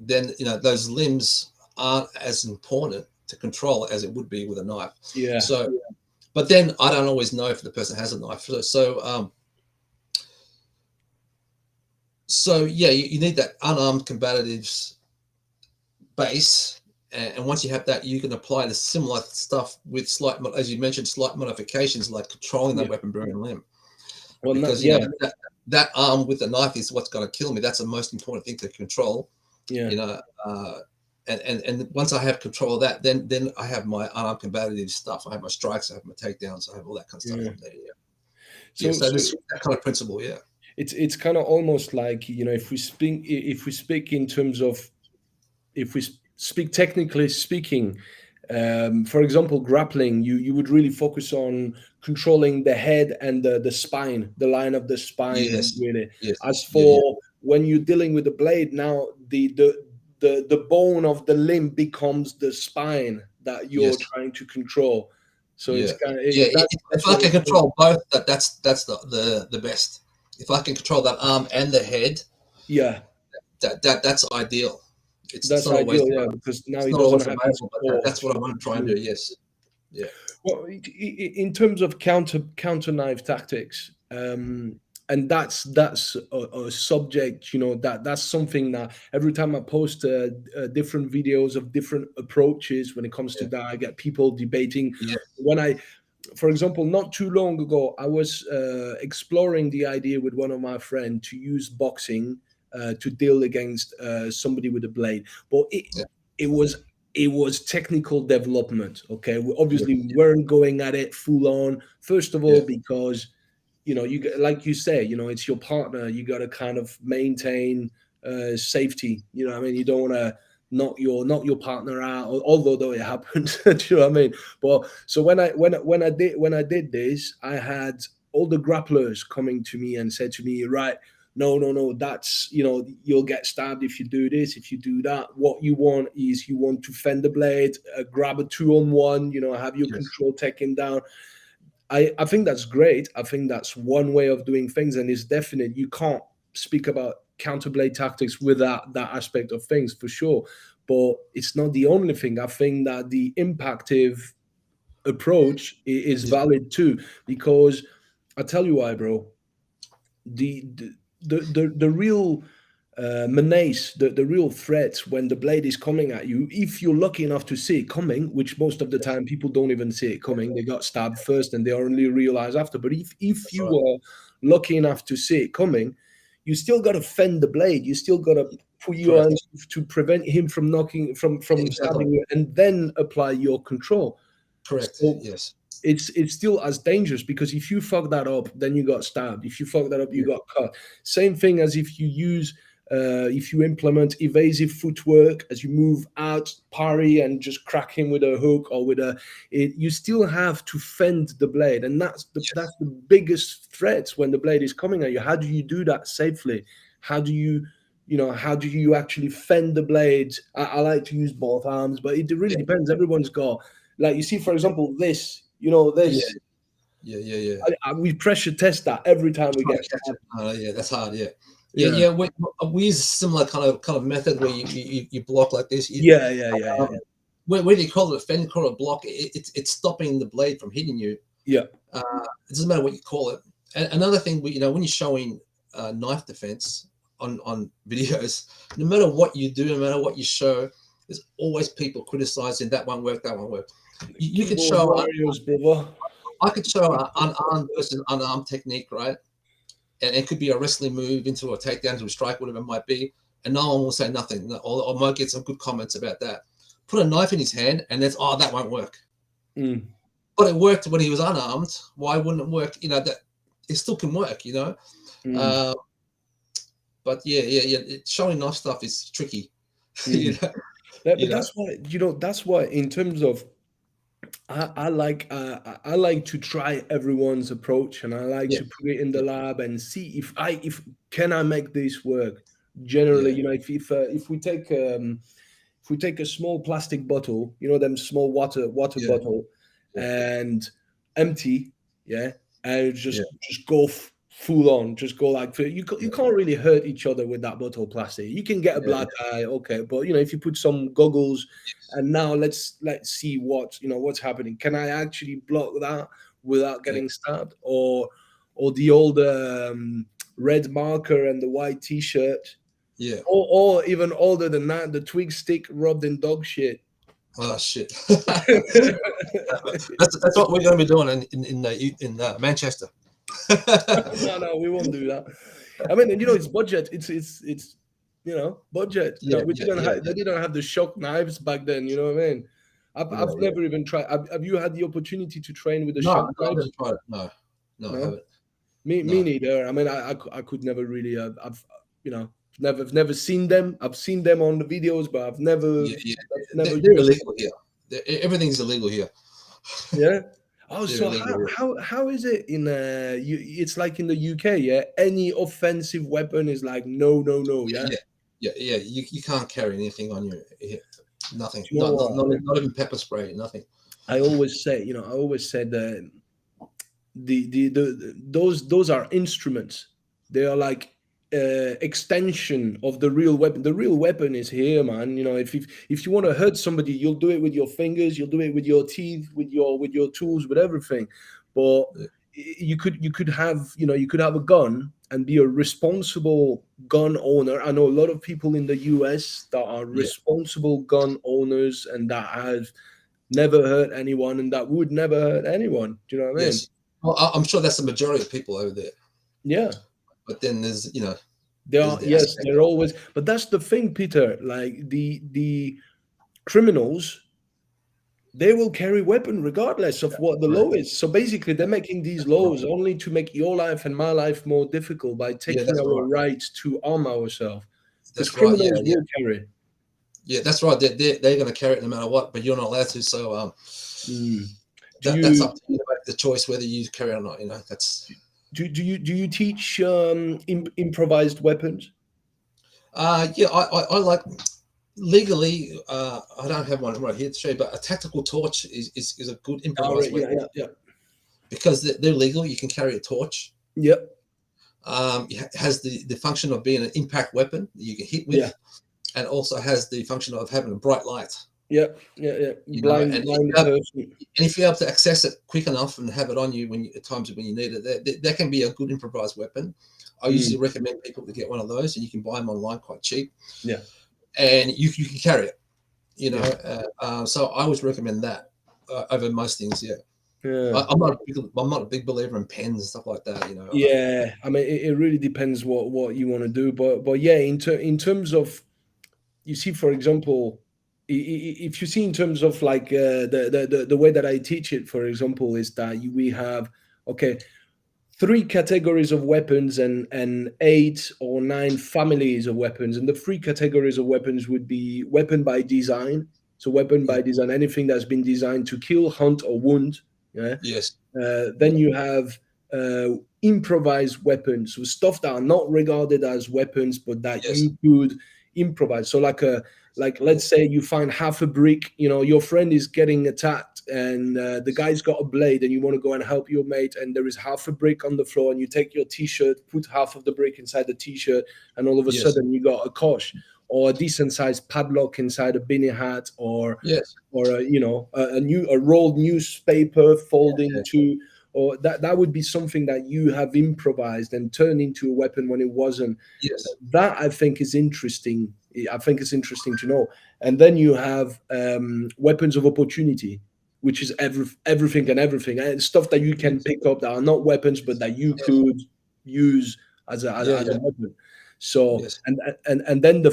then those limbs aren't as important to control as it would be with a knife. yeah, So, but then I don't always know if the person has a knife. So yeah, you need that unarmed combatives base, and once you have that, you can apply the similar stuff with as you mentioned, slight modifications like controlling that yeah. weapon bearing limb. Well, not, Because yeah, that arm with the knife is what's going to kill me. That's the most important thing to control. yeah. You know, and once I have control of that, then I have my unarmed combative stuff. I have my strikes, I have my takedowns, I have all that kind of stuff Yeah. in there. Yeah, yeah. So So this that kind of principle. Yeah, it's kind of almost like, if we speak in terms of, if we speak technically speaking, for example, grappling, you would really focus on controlling the head and the spine, the line of the spine, yes, really. yes, As yeah, yeah, for when you're dealing with the blade, now the bone of the limb becomes the spine that you're yes, trying to control. So yeah, it's kind of yeah. If that's I what can it's saying. control both, that's the best. If I can control that arm and the head, Yeah, that's ideal. It's that's not always ideal. Yeah, because now it's he not doesn't always have his available, but core that's what I want to try and do. to. Yes, yeah, Well, in terms of counter knife tactics, and that's a subject, that's something that every time I post different videos of different approaches when it comes to yeah, that, I get people debating. yes, When I, for example, not too long ago, I was exploring the idea with one of my friends to use boxing to deal against somebody with a blade, but yeah, it was technical development. Okay, we yeah, obviously weren't going at it full on. First of yeah, all, because like you say, it's your partner. You got to kind of maintain safety. I mean, you don't want to knock your partner out, although though it happened. Do you know what I mean? But so when I did this, I had all the grapplers coming to me and said to me, right, no, no, no, that's, you'll get stabbed if you do this, if you do that. What you want is, you want to fend the blade, grab a 2-on-1, have your yes, control taken down. I think that's great. I think that's one way of doing things, and it's definite. You can't speak about counterblade tactics without that aspect of things, for sure. But it's not the only thing. I think that the impactive approach is yeah, valid too, because I tell you why, bro. The real menace, the real threat when the blade is coming at you, if you're lucky enough to see it coming, which most of the yes, time people don't even see it coming, they got stabbed first and they only realize after. But if that's you right. were lucky enough to see it coming, you still got to fend the blade. You still got to put your Correct. hands to prevent him from knocking, from Exactly. stabbing you, and then apply your control. Correct. So Yes. it's still as dangerous, because if you fuck that up, then you got stabbed. If you fuck that up, you Yeah. got cut. Same thing as if you use if you implement evasive footwork as you move out, parry and just crack him with a hook or with you still have to fend the blade, and that's the biggest threat when the blade is coming at you. How do you do that safely? How do you, how do you actually fend the blade? I like to use both arms, but it really yeah, depends. Everyone's got, like, you see, for example, this, yeah, this. yeah. We pressure test that every time we Try get to catch it. Yeah, that's hard. Yeah, yeah, We use a similar kind of method where you block like this. yeah. Where do you call it? A fend, call it a block. It's stopping the blade from hitting you. Yeah. Uh, it doesn't matter what you call it. And another thing, when you're showing knife defense on videos, no matter what you do, no matter what you show, there's always people criticizing that won't work, that won't work. You could Keyboard show. warriors, brother. I could show an unarmed versus unarmed technique, right? And it could be a wrestling move into a takedown to a strike, whatever it might be, and no one will say nothing, or might get some good comments about that. Put a knife in his hand, and that won't work. Mm. But it worked when he was unarmed. Why wouldn't it work? That it still can work, Mm. But showing knife stuff is tricky. Mm. You But know, that's why in terms of I like to try everyone's approach, and I like yeah, to put it in the yeah, lab and see if can I make this work. Generally, yeah, if we take a small plastic bottle, them small water yeah, bottle, yeah, and empty, yeah, and yeah, just go full on, just go like you yeah, can't really hurt each other with that bottle of plastic. You can get a yeah, black eye, okay, but if you put some goggles, and now let's see what's happening. Can I actually block that without yeah, getting stabbed, or the old red marker and the white t-shirt, yeah. or even older than that, the twig stick rubbed in dog shit. Oh shit. That's what we're going to be doing in Manchester. No, we won't do that. I mean, it's budget. It's budget. Yeah, We yeah, didn't yeah, have they didn't have the shock knives back then. You know what I mean? I've yeah. never even tried. Have you had the opportunity to train with the No, shock no, I knives? haven't tried it. No, I No, haven't. me No. neither. I mean, I could never really. I've never seen them. I've seen them on the videos, but Yeah, yeah. I've never They're used. illegal here. Everything's illegal here. Yeah. Oh, They're so illegal here. how is it in it's like in the UK, yeah? Any offensive weapon is like no, no, no, Yeah, yeah. yeah, yeah, yeah. You can't carry anything on you here. Nothing. Do you know what? Not even pepper spray. Nothing. I always said that those are instruments. They are like extension of the real weapon. The real weapon is here, man. If you want to hurt somebody, you'll do it with your fingers, you'll do it with your teeth, with your tools, with everything. But Yeah, you could have a gun and be a responsible gun owner. I know a lot of people in the US that are yeah. responsible gun owners and that have never hurt anyone and that would never hurt anyone. Do you know what I mean? Yes. Well, I'm sure that's the majority of people over there. Yeah. But then there's They there's are, the yes, aspect. they're always, but that's the thing, Peter. Like the criminals, they will carry weapon regardless of what the law Correct. is. So basically, they're making these That's right. laws only to make your life and my life more difficult by Yeah, taking that's our right. right to arm ourselves. Because That's right. Yeah, criminals yeah, will carry. yeah. That's right. They're going to carry it no matter what, but you're not allowed to. So Mm. Do that's up you to you to make the choice whether you carry it or not. That's do you teach improvised weapons? yeah. I like legally. I don't have one right here to show you, but a tactical torch is a good All improvised right, yeah, weapon yeah, yeah, because they're legal. You can carry a torch. yep, It has the function of being an impact weapon that you can hit yeah, with, and also has the function of having a bright light. yeah, yeah, yeah. And Blind person. if you're able to access it quick enough and have it on you at times when you need it, that can be a good improvised weapon. I usually Mm, recommend people to get one of those, and you can buy them online quite cheap, yeah, and you can carry it. yeah, So I always recommend that over most things. Yeah, yeah. I'm not a big believer in pens and stuff like that. Yeah, I mean, it really depends what you want to do, but yeah, in terms of, you see, for example, if you see in terms of like the way that I teach it, for example, is that we have, okay, three categories of weapons and 8 or 9 families of weapons. And the three categories of weapons would be weapon by design. So weapon Yeah. by design, anything that's been designed to kill, hunt, or wound. Yeah. Yes. Then you have improvised weapons, so stuff that are not regarded as weapons, but that Yes. you could improvise. So like Yeah. let's say you find half a brick, your friend is getting attacked, and the guy's got a blade, and you want to go and help your mate, and there is half a brick on the floor, and you take your t-shirt, put half of the brick inside the t-shirt, and all of a Yes. sudden you got a kosh or a decent sized padlock inside a beanie hat, Yes. or a rolled newspaper folding Yeah. to, or that would be something that you have improvised and turned into a weapon when it wasn't. Yes. That I think is interesting. I think it's interesting to know. And then you have weapons of opportunity, which is everything and everything, and stuff that you can pick up that are not weapons but that you Yes. could use as a, Yeah. as Yeah. a weapon. So Yes. and then the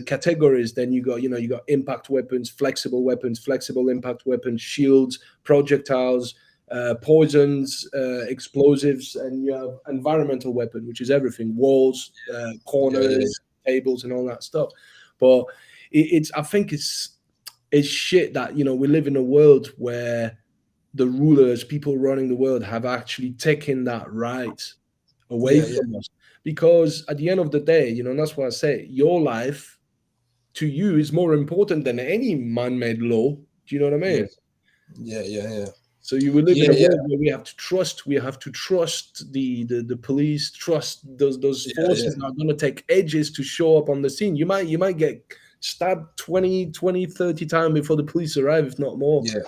categories. Then you got impact weapons, flexible impact weapons, shields, projectiles, poisons, explosives, and you have environmental weapon, which is everything: walls, Yeah. Yeah. corners, tables, and all that stuff. But I think it's shit that we live in a world where the rulers, people running the world, have actually taken that right away Yeah. Yeah. from us. Because at the end of the day, that's what I say, your life to you is more important than any man-made law. Do you know what I mean? Yes. Yeah. Yeah. Yeah. So you will live in Yeah. a Yeah. world where we have to trust the police, trust those Yeah. Yeah. forces that are going to take ages to show up on the scene. You might get stabbed 20, 20, 30 times before the police arrive, if not more. Yeah.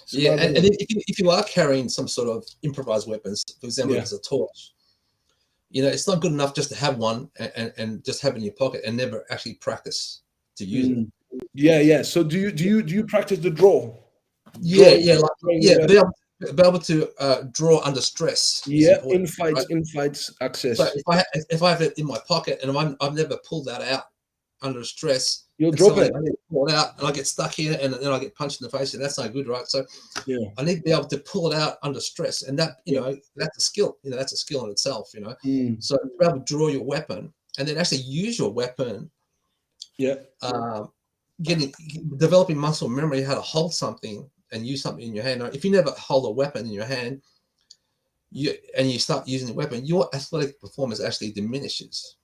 It's Yeah. mad, And, isn't and it? if you are carrying some sort of improvised weapons, for example, if Yeah. it's a torch, it's not good enough just to have one and just have it in your pocket and never actually practice to use it. Mm. Yeah. So do you practice the draw? Yeah, Drawing, yeah, like drawing your yeah, weapon. be able to draw under stress is Yeah, important, right? in fights So access. if I have it in my pocket and I've never pulled that out under stress, You'll and drop suddenly it. I need to pull it out and I get stuck here and then I get punched in the face, and that's not good, right? So Yeah. I need to be able to pull it out under stress, and that Yeah. that's a skill. That's a skill in itself. Mm. So to be able to draw your weapon and then actually use your weapon, Yeah. um, developing muscle memory, how to hold something and use something in your hand. Now, if you never hold a weapon in your hand, you start using the weapon, your athletic performance actually diminishes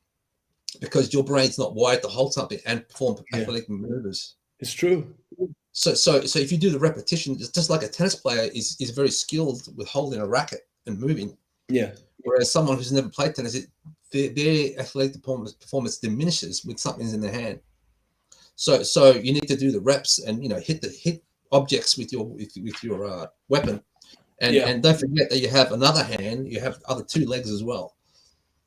because your brain's not wired to hold something and perform Yeah. athletic maneuvers. It's true. So if you do the repetition, just like a tennis player is very skilled with holding a racket and moving, Yeah. whereas someone who's never played tennis, their athletic performance diminishes with something's in their hand. So you need to do the reps and hit objects with your weapon, and Yeah. and don't forget that you have another hand, you have other two legs as well.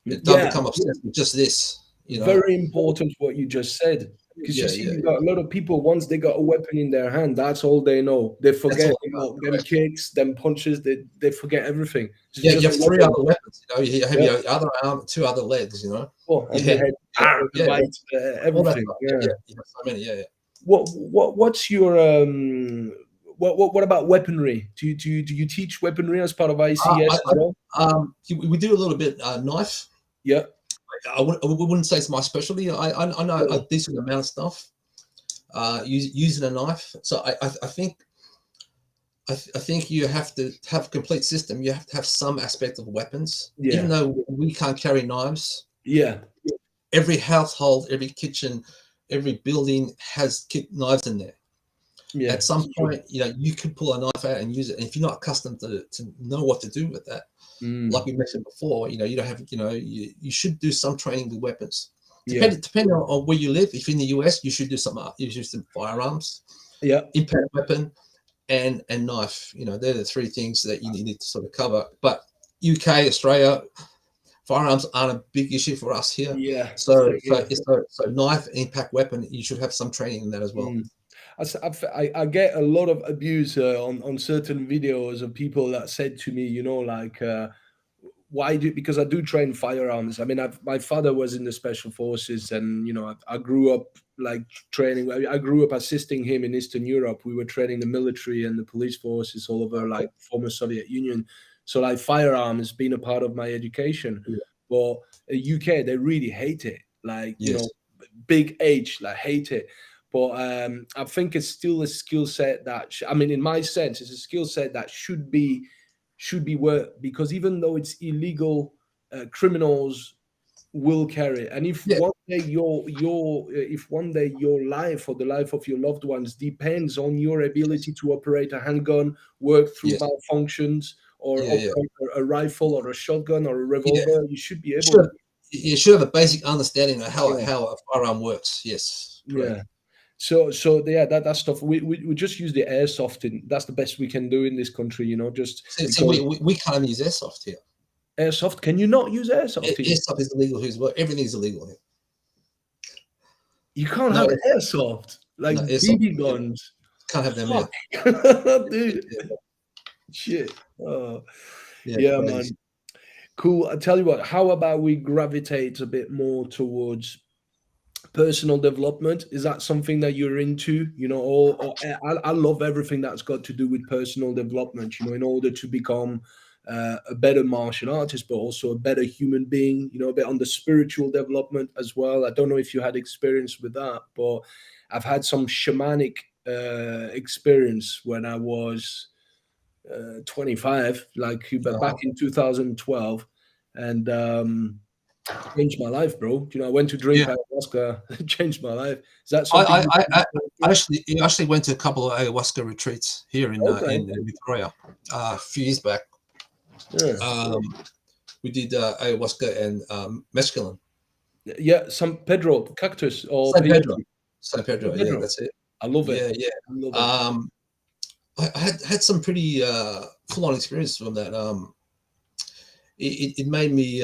Don't Yeah. become obsessed with just this. Very important what you just said. Because you Yeah, see, yeah, you yeah. got a lot of people, once they got a weapon in their hand, that's all they know. They That's forget all. about them kicks, them punches, they forget everything. It's Yeah, you just have a three weapon. other weapons. You have Yeah. your other arm, two other legs. Oh, Your and the head. head, Yeah, the yeah, yeah. bite, All that everything. stuff. Yeah, Yeah. yeah. You have so many. Yeah, yeah. What's your what about weaponry? Do you teach weaponry as part of ICS as well? We do a little bit knife. Yeah. I wouldn't say it's my specialty. I know a Sure. decent amount of stuff using a knife. So I think you have to have a complete system. You have to have some aspect of weapons, even Yeah. though we can't carry knives. Yeah. Every household, every kitchen, every building has knives in there. Yeah. At some It's true. point, you could pull a knife out and use it. And if you're not accustomed to know what to do with that, like we mentioned before, you don't have, you should do some training with weapons. Yeah. Depending on where you live. If in the US, you should do some firearms, Yeah. impact weapon, and knife. They're the three things that you need to sort of cover. But UK, Australia, firearms aren't a big issue for us here. Yeah. So Same here. so knife, impact weapon, you should have some training in that as well. I get a lot of abuse on certain videos of people that said to me, like, why do, because I do train firearms. I mean, my father was in the special forces, and I grew up like training. I grew up assisting him in Eastern Europe. We were training the military and the police forces all over like former Soviet Union. So like firearms being a part of my education. Yeah. But UK, they really hate it. Like, you know, Yes. big age, like hate it. But I think it's still a skill set that I mean, in my sense, it's a skill set that should be worked, because even though it's illegal, criminals will carry it. And if Yeah. one day your life or the life of your loved ones depends on your Yes. ability to operate a handgun, work through Yes. malfunctions, or Yeah. Yeah. operate a rifle or a shotgun or a Yeah. revolver, you should be You able should to. have, you should have a basic understanding of Yeah, how a firearm works. Yes. yeah. Correct. So yeah, that stuff we just use the airsofting. That's the best we can do in this country, just See, because we can't use airsoft here. airsoft. Can you not use airsoft here? Airsoft is illegal here as well. Everything is illegal here. You can't No have airsoft. airsoft No like airsoft. BB Yeah, guns. can't have them here. Fuck, dude. Yeah. Shit. Oh, Yeah. yeah, Crazy. man. Cool. I tell you what. How about we gravitate a bit more towards personal development? Is that something that you're into? Or I love everything that's got to do with personal development. In order to become a better martial artist, but also a better human being. A bit on the spiritual development as well. I don't know if you had experience with that, but I've had some shamanic experience when I was 25, like back in 2012, and changed my life, bro. I went to drink Yeah. ayahuasca, it changed my life. Is that I, something I, you I, can I do? actually went to a couple of ayahuasca retreats here Okay. in Victoria a few years back. Yeah. We did ayahuasca and mescaline. Yeah, San Pedro cactus or San peyote. Pedro. San Pedro. San Yeah, Pedro. that's it. I love it. Yeah, yeah. I love it. I had some pretty full on experience from that. It made me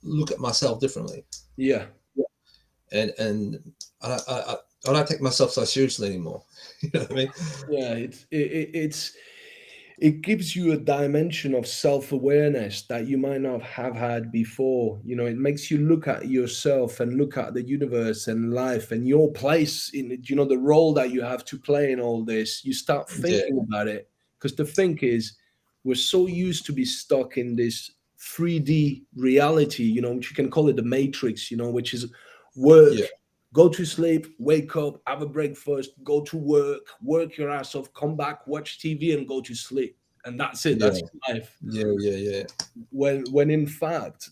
look at myself differently, Yeah. and I don't take myself so seriously anymore. You know what I mean? Yeah, it gives you a dimension of self-awareness that you might not have had before. It makes you look at yourself and look at the universe and life and your place in it, the role that you have to play in all this. You start Yeah, thinking about it, because the thing is, we're so used to be stuck in this 3D reality, which you can call it the matrix, which is work, yeah, go to sleep, wake up, have a breakfast, go to work your ass off, come back, watch TV, and go to sleep, and that's it. yeah, That's your life. yeah, yeah, yeah. When in fact,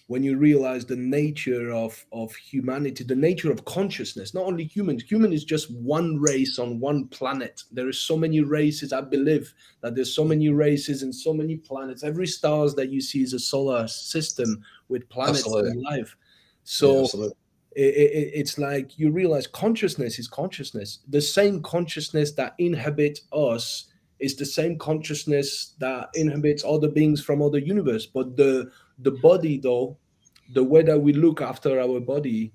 when you realize the nature of humanity, the nature of consciousness, not only humans. Human is just one race on one planet. There is so many races. I believe that there's so many races and so many planets. Every stars that you see is a solar system with planets Absolutely. and life. Yeah, So absolutely. it's like you realize consciousness is consciousness. The same consciousness that inhabits us is the same consciousness that inhabits other beings from other universe. But the body, though, the way that we look after our body,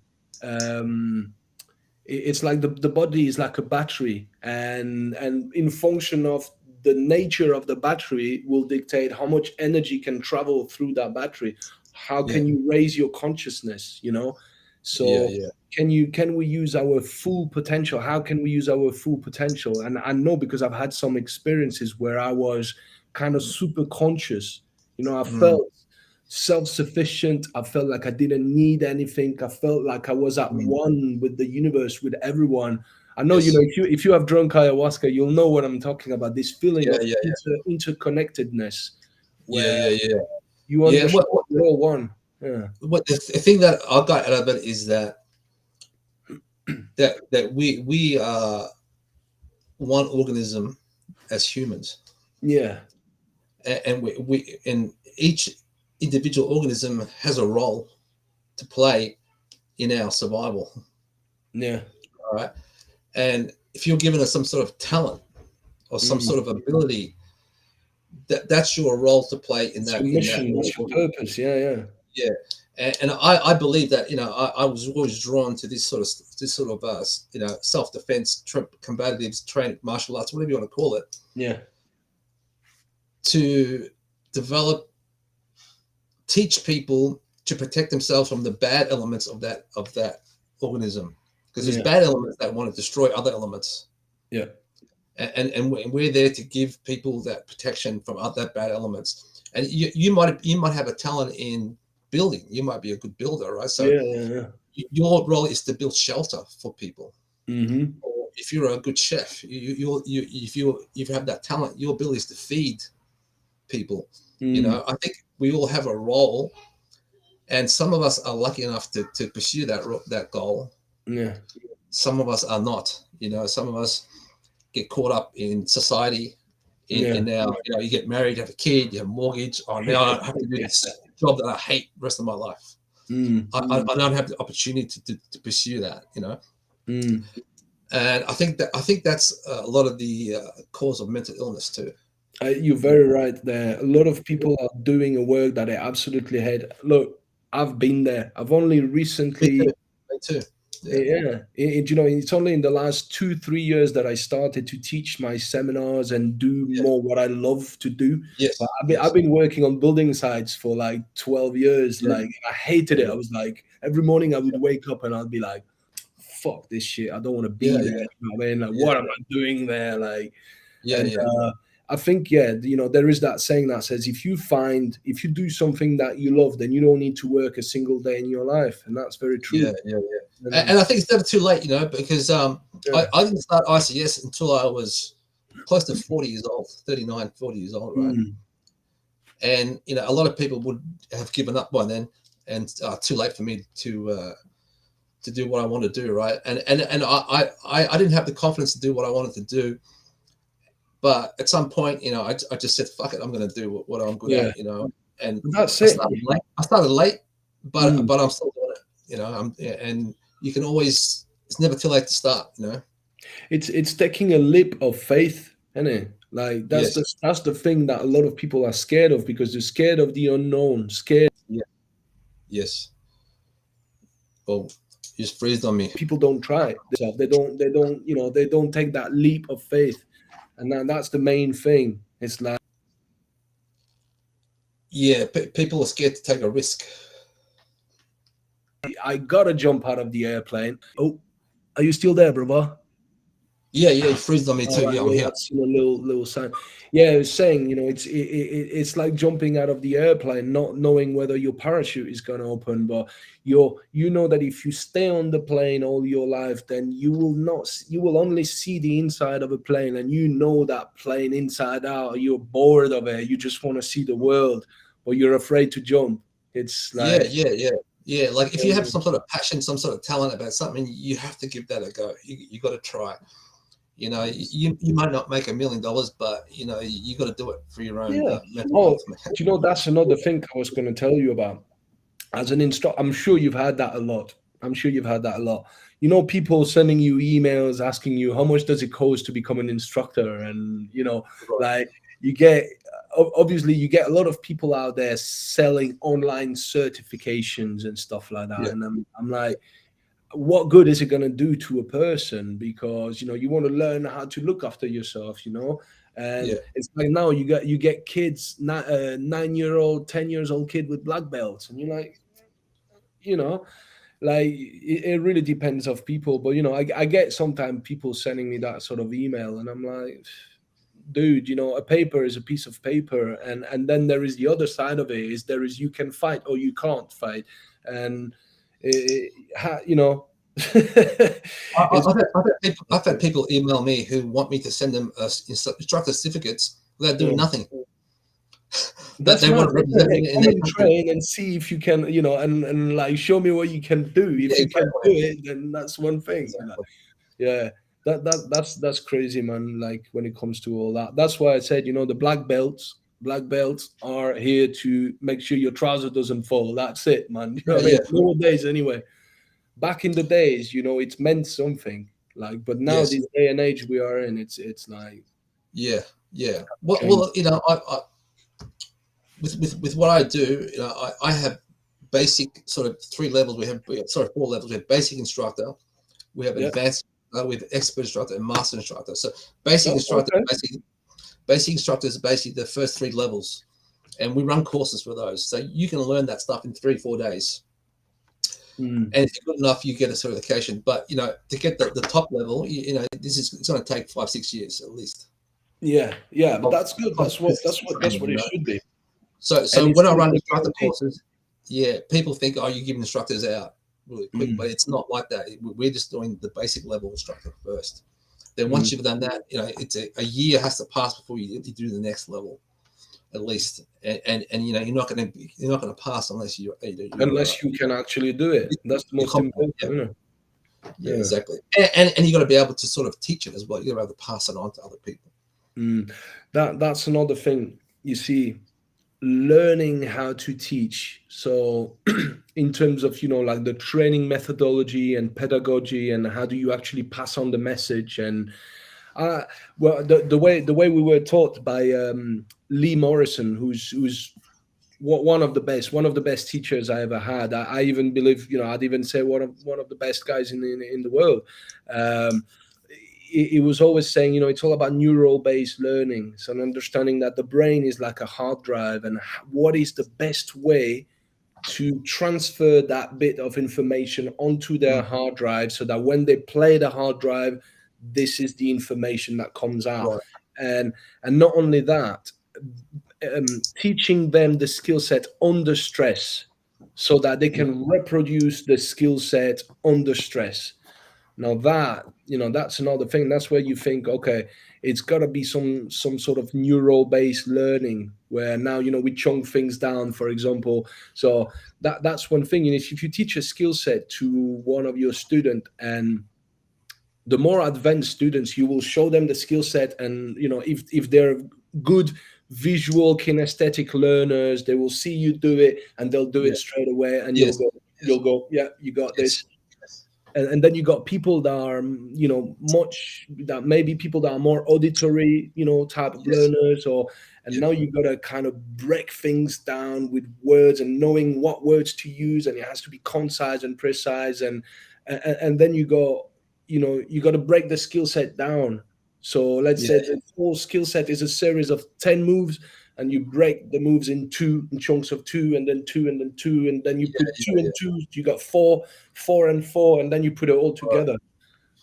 it's like the body is like a battery, and in function of the nature of the battery will dictate how much energy can travel through that battery. How Yeah, can you raise your consciousness, yeah, so yeah. can we use our full potential? How can we use our full potential? And I know, because I've had some experiences where I was kind of super conscious. I Mm, felt self-sufficient. I felt like I didn't need anything. I felt like I was at mm. one with the universe, with everyone. I know, Yes. if you have drunk ayahuasca, you'll know what I'm talking about. This feeling Yeah, of yeah, yeah, interconnectedness, yeah, where yeah, yeah. you Yeah. understand we're all one. Yeah. What the thing that I got out of it is that we are one organism as humans, Yeah. and we and each individual organism has a role to play in our survival. Yeah. All right, and if you're given us some sort of talent or some Mm. sort of ability, that's your role to play in It's that your in that mission. It's your purpose. Yeah. Yeah. yeah. And I believe that I was always drawn to this sort of self-defense combatives train martial arts, whatever you want to call it, Yeah. to develop, teach people to protect themselves from the bad elements of that organism, because there's Yeah. bad elements that want to destroy other elements, Yeah. and we're there to give people that protection from that bad elements. And you might have a talent in building. You might be a good builder, right? So Yeah. your role is to build shelter for people. Mm-hmm. Or if you're a good chef, if you have that talent, your ability is to feed people. I think we all have a role, and some of us are lucky enough to pursue that goal. Yeah. Some of us are not. Some of us get caught up in society. Yeah. And now, you get married, you have a kid, you have a mortgage. Oh, now I have to do this job that I hate the rest of my life. I don't have the opportunity to pursue that, And I think that's a lot of the cause of mental illness too. You're very right there. A lot of people are doing a work that they absolutely hate. Look, I've been there. I've only Me too. recently, Me too. Yeah. yeah, it's only in the last 2, 3 years that I started to teach my seminars and do Yeah. more what I love to do. But Yes. I've been working on building sites for like 12 years. Yeah. Like, I hated it. Yeah. I was like, every morning I would wake up and I'd be like, fuck this shit. I don't want to Yeah. be there. Yeah. You know what I mean? Like, Yeah. what am I doing there? Like, Yeah. and Yeah. I think, yeah, there is that saying that says if you do something that you love, then you don't need to work a single day in your life, and that's very Yeah. true. Yeah. And I think it's never too late, because Yeah. I didn't start ICS until I was close to 40 years old, 39, 40 years old, right? And a lot of people would have given up by then, and too late for me to do what I want to do, right? And I didn't have the confidence to do what I wanted to do, but at some point, I just said, "Fuck it, I'm going to do what I'm good Yeah. at," And That's I it. started late, but Mm. I'm still doing it, and you can always. It's never too late to start, It's taking a leap of faith, isn't it? Like Yes. that's the thing that a lot of people are scared of because they're scared of the unknown, scared Yeah. Yes. Well, you just freezed on me. people don't try. They don't take that leap of faith. And that's the main thing. It's like Yeah, people are scared to take a risk. I gotta jump out of the airplane. Oh, are you still there, brother? Yeah, you freezed on me All too. right, Yeah, I'm yeah, here. I've seen a little sign. Yeah, I was saying, it's like jumping out of the airplane, not knowing whether your parachute is going to open, but you know that if you stay on the plane all your life, then you will only see the inside of a plane, and you know that plane inside out. You're bored of it. You just want to see the world, but you're afraid to jump. It's Yeah, like, yeah. Like if you have some sort of passion, some sort of talent about something, you have to give that a go. You got to try. You might not make $1 million, but you got to do it for your own yeah. mental Oh, health. that's another thing I was going to tell you about. As an instructor, I'm sure you've had that a lot. I'm sure you've had that a lot. People sending you emails asking you how much does it cost to become an instructor, and Right. like you get obviously you get a lot of people out there selling online certifications and stuff like that, Yeah, and I'm like, what good is it going to do to a person? Because you want to learn how to look after yourself, yeah, and it's like now you get kids, 9-year-old, 10 years old kid with black belts, and you're like, you know like it really depends of people, but I get sometimes people sending me that sort of email, and I'm like, dude, a paper is a piece of paper, and then there is the other side of it, is there is you can fight or you can't fight, and it's I've had people email me who want me to send them instructor certificates without doing nothing. That that's they mad. want to represent me in Come their and country. train and see if you can, and like show me what you can do. If Yeah, you can do exactly. it, then that's one thing. Exactly. Yeah, that's crazy, man. Like when it comes to all that, that's why I said, the black belts are here to make sure your trouser doesn't fall. That's it, man. You know what I Yeah, mean? Nowadays, anyway. Back in the days, it meant something. Like, but now yes, this day and age we are in, it's like yeah, yeah. change. Well, I with what I do, I have basic sort of 3 levels. We have 4 levels. We have basic instructor, we have Yeah. advanced, we have expert instructor and master instructor. So basic Oh, instructor, okay. basic instructor is basically the first 3 levels, and we run courses for those. So you can learn that stuff in 3-4 days. Mm. And if you're good enough, you get a certification. But to get the top level, it's going to take 5-6 years at least. Yeah, yeah, but Of that's good. That's training, what it should be. So And it's when I run something instructor guaranteed. courses, yeah, people think, oh, you give instructors out really quick, Mm. but it's not like that. We're just doing the basic level instructor first. Then Mm. once you've done that, it's a year has to pass before you do the next level, at least. And you're not gonna pass unless Unless you can actually do it. That's the you're most competent. important, isn't it? Yeah, Yeah. exactly. And you got to be able to sort of teach it as well. You got to be able to pass it on to other people. Mm. That's another thing. You see, learning how to teach. So in terms of, like the training methodology and pedagogy, and how do you actually pass on the message, and well, the way we were taught by Lee Morrison, who's one of the best teachers I ever had. I even believe, I'd even say one of the best guys in the world. Um, he was always saying, it's all about neural based learning. So understanding that the brain is like a hard drive, and what is the best way to transfer that bit of information onto their Mm. hard drive, so that when they play the hard drive, this is the information that comes out. Right. And not only that, teaching them the skill set under stress, so that they Yeah. can reproduce the skill set under stress. Now that's another thing. That's where you think, okay, it's got to be some sort of neural based learning, where now we chunk things down, for example. So that's one thing. If you teach a skill set to one of your student, and the more advanced students, you will show them the skill set, and if they're good visual kinesthetic learners, they will see you do it, and they'll do Yeah. it straight away, and Yes. you'll go, yeah, you got Yes. this. And then you got people that are much, that maybe people that are more auditory type of Yes. learners, or and Yeah. now you got to kind of break things down with words, and knowing what words to use, and it has to be concise and precise, and then you got to break the skill set down. So let's Yeah. say the full skill set is a series of 10 moves, and you break the moves in chunks of two, and then two, and then two, and then you Yeah. put two Yeah. and two, you got four and four, and then you put it all Right. together.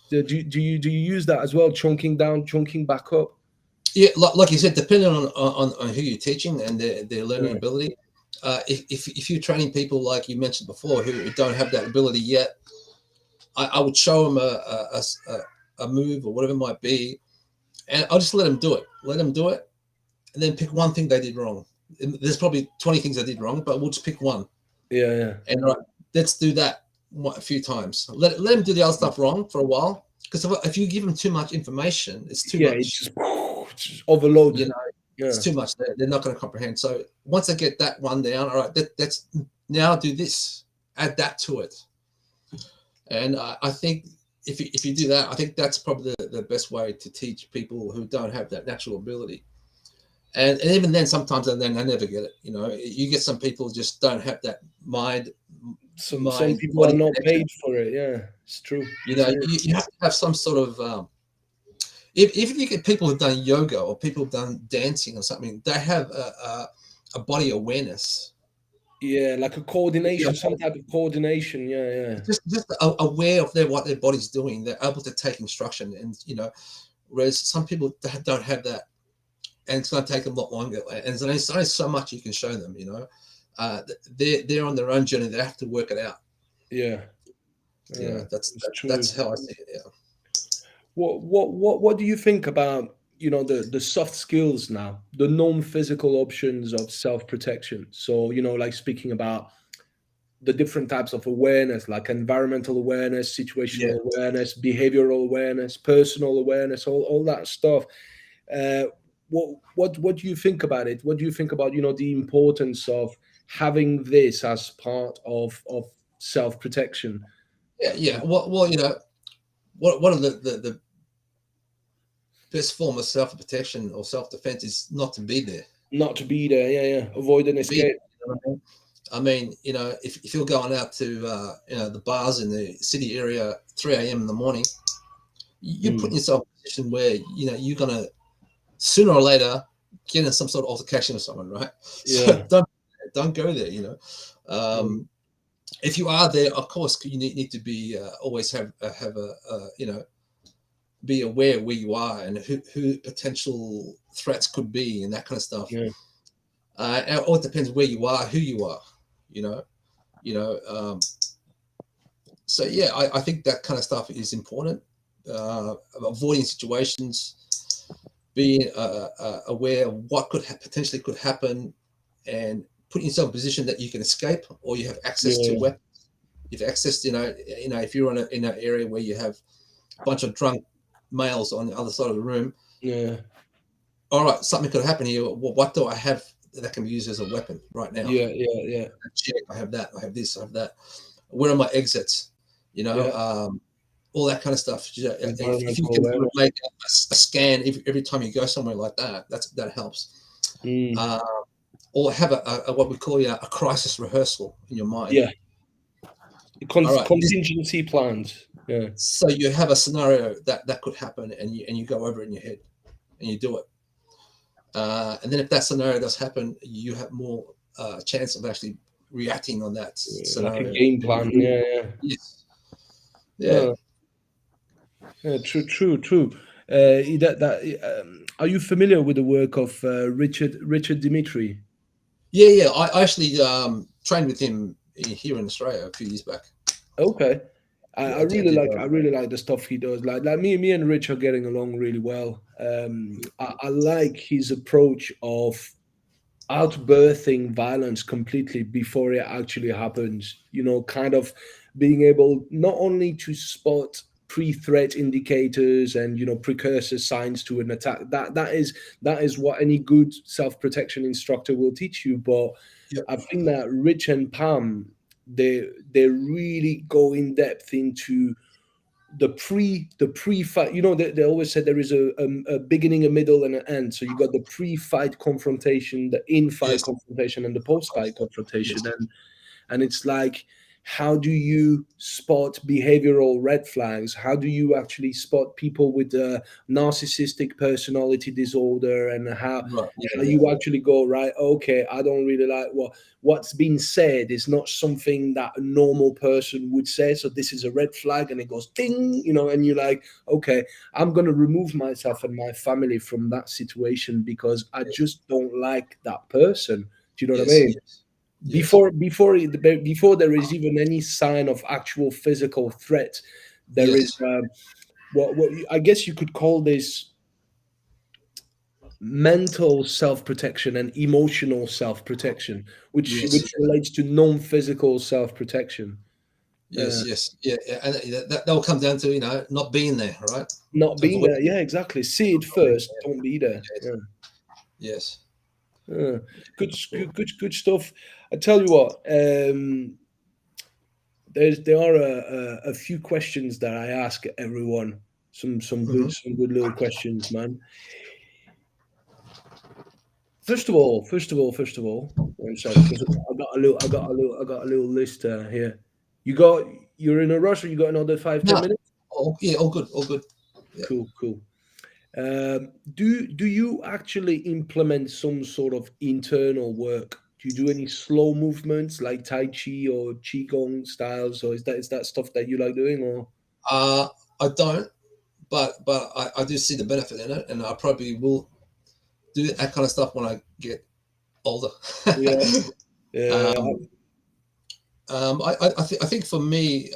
Do you use that as well, chunking down, chunking back up? Yeah, like you said, depending on who you're teaching and their learning Yeah. ability. If you're training people like you mentioned before who don't have that ability yet, I would show them a move or whatever it might be, and I'll just let them do it. Let them do it, and then pick one thing they did wrong. There's probably 20 things they did wrong, but we'll just pick one. Yeah, yeah. And let's do that a few times. Let them do the other stuff wrong for a while, because if you give them too much information, it's too Yeah, much. it just overloads. You know, Yeah. it's too much. They're not going to comprehend. So once they get that one down, all right, let's now do this. Add that to it. And I think if you do that, I think that's probably the best way to teach people who don't have that natural ability. And even then, sometimes they never get it. You get some people who just don't have that mind. Some Mind people are body not connection. paid for it. Yeah, it's true. You have to have some sort of. If you get people who've done yoga or people who've done dancing or something, they have a body awareness. Yeah, like a coordination, Yeah. some type of coordination. Yeah, yeah. Just aware of what their body's doing. They're able to take instruction, and whereas some people don't have that, and it's going to take them a lot longer. And there's only so much you can show them. They're on their own journey. They have to work it out. Yeah. Yeah, It's true. that's how I see it. Yeah. What do you think about the soft skills now, the non-physical options of self-protection? So like speaking about the different types of awareness, like environmental awareness, Yeah. situational awareness, behavioral awareness, personal awareness, all that stuff. Uh, what do you think about it? What do you think about the importance of having this as part of self-protection? Yeah. Yeah. Well, one of the best form of self-protection or self-defense is not to be there. Not to be there, yeah, yeah. Avoid and To be there, escape. you know what I mean? I mean, if you're going out to the bars in the city area 3 a.m. in the morning, you're putting yourself in a position where you're gonna sooner or later get in some sort of altercation with someone, right? Yeah. So don't go there. Mm. if you are there, of course, you need to be always have a be aware where you are and who potential threats could be and that kind of stuff. Yeah, And it all depends where you are, who you are, you know, you know. So yeah, I think that kind of stuff is important. Avoiding situations, being aware of what potentially could happen, and putting yourself in a position that you can escape or you have access to yeah, weapons. You've access, if you're in an area where you have a bunch of drunk males on the other side of the room, yeah, all right, something could happen here. Well, what do I have that can be used as a weapon right now? yeah, yeah, yeah, Check. I have that. I have this. I have that. Where are my exits? yeah. All that kind of stuff. If you Environmental can sort of awareness. make a scan every time you go somewhere like that, that helps. Mm. Uh, or have a what we call a crisis rehearsal in your mind. Yeah, All right, contingency plans. Yeah, so you have a scenario that could happen, and you go over it in your head, and you do it. And then if that scenario does happen, you have more chance of actually reacting on that like a scenario. game plan. Yeah, yeah. Yes. Yeah. Yeah, true, true, true. Are you familiar with the work of Richard Dimitri? Yeah. Yeah. I actually trained with him here in Australia a few years back. Okay, Yeah, I I really did. like the stuff he does. Like me and Rich are getting along really well. I like his approach of outbirthing violence completely before it actually happens. You know, kind of being able not only to spot pre-threat indicators and precursor signs to an attack. That is what any good self-protection instructor will teach you. But Yep. I think that Rich and Pam, they really go in depth into the pre-fight. They always said there is a beginning, a middle, and an end. So you got the pre-fight confrontation, the in-fight Yes. confrontation, and the post-fight Yes. confrontation. And it's like, how do you spot behavioral red flags? How do you actually spot people with a narcissistic personality disorder? And Right. how Yeah. you actually go, right, okay, I don't really like what's been said is not something that a normal person would say, so this is a red flag, and it goes ding, and you're like, okay, I'm going to remove myself and my family from that situation because I Yes. just don't like that person. Do you know what I Yes. mean? Yes. Yes. Before there is even any sign of actual physical threat, there is Yes. what I guess you could call this mental self-protection and emotional self-protection, Yes. which relates to non-physical self-protection. Yes. Yes. Yeah. Yeah. And that will come down to not being there, right? Not being Avoid there, yeah, exactly. See it not being first, there. don't be there. Yes. Yeah. Yes. Yeah. Good, Cool. good, good, good stuff. I tell you what, there are a few questions that I ask everyone. Hmm. Some good little questions, man. First of all, one sec, because I got a little list here. You're in a rush, or you got another five, ten No. minutes? Yeah. All good. All good. Yeah. Cool, cool. Do you actually implement some sort of internal work? Do you do any slow movements like Tai Chi or Qigong styles, or is that stuff that you like doing, or? Uh, I don't, but I do see the benefit in it, and I probably will do that kind of stuff when I get older. Yeah, yeah, um, I think for me,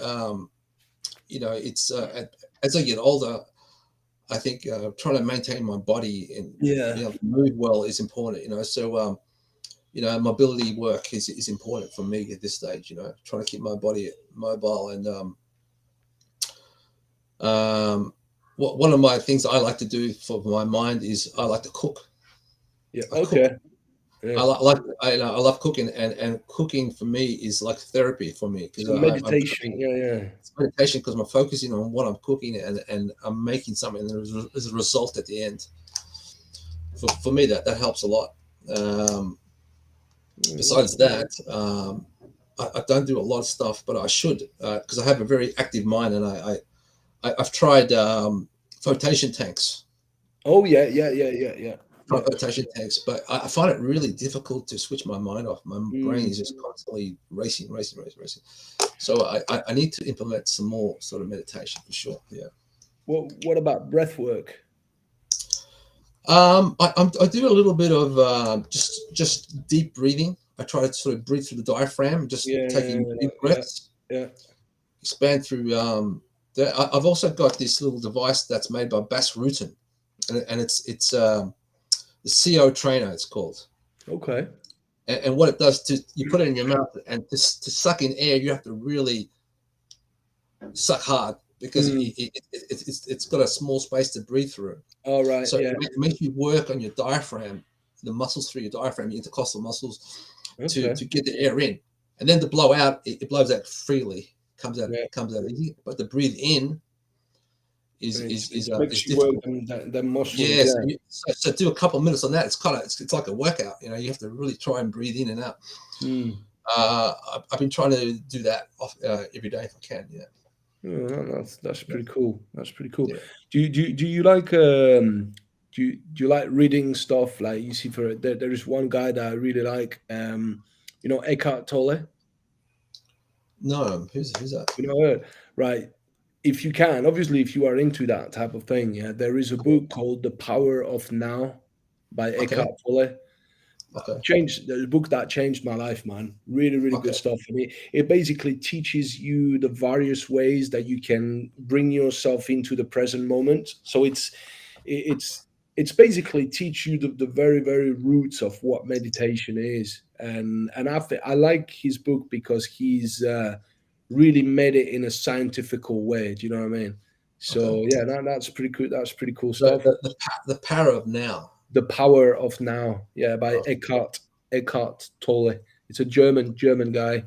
it's as I get older, I think trying to maintain my body and yeah. being able to move well is important. So mobility work is important for me at this stage. Trying to keep my body mobile and um, one of my things I like to do for my mind is I like to cook. Yeah. I cook. Okay. Yeah. I love cooking, and cooking for me is like therapy for me because So meditation. Yeah. Yeah. it's meditation because I'm focusing on what I'm cooking and I'm making something, and there's a result at the end. For me, that helps a lot. Um, Besides that, I don't do a lot of stuff, but I should because I have a very active mind, and I've tried flotation tanks. Oh yeah. Yeah. Yeah. Yeah. Yeah. Yeah. meditation takes, but I find it really difficult to switch my mind off. My brain Mm. is just constantly racing. So I need to implement some more sort of meditation for sure. Yeah. What about breath work? I do a little bit of just deep breathing. I try to sort of breathe through the diaphragm, just Yeah, taking deep yeah, breaths, yeah. expand through. I've also got this little device that's made by Bass Rutten, and it's the CO trainer. It's called. Okay. And what it does to you put it in your mouth, and to suck in air, you have to really suck hard because Mm. it's got a small space to breathe through. All right. So Yeah. it makes you work on your diaphragm, the muscles through your diaphragm, your intercostal muscles, Okay. to get the air in, and then to blow out, it blows out freely, Yeah. comes out easy. But to breathe in And it is makes you work difficult. them muscles. Yes, Yeah. so do a couple of minutes on that. It's kind of it's like a workout. You know, you have to really try and breathe in and out. Mm. I've been trying to do that every day if I can. Yeah, Oh, that's pretty cool. That's pretty cool. yeah. Do you like do you like reading stuff like you see for there is one guy that I really like you know Eckhart Tolle. No, who's that? You know right. If you can, obviously, if you are into that type of thing, yeah, there is a Cool. book called The Power of Now by Okay, Eckhart Tolle. okay, Changed the book that changed my life, man. Really, really good okay. stuff. And it basically teaches you the various ways that you can bring yourself into the present moment. So it's it's basically teach you the very, very roots of what meditation is. And I like his book because he's really made it in a scientifical way. Do you know what I mean? Okay. So yeah, that's pretty cool. That's pretty cool The stuff. the the, the power of now. The Power of Now, yeah, by Okay. Eckhart Tolle. It's a German guy.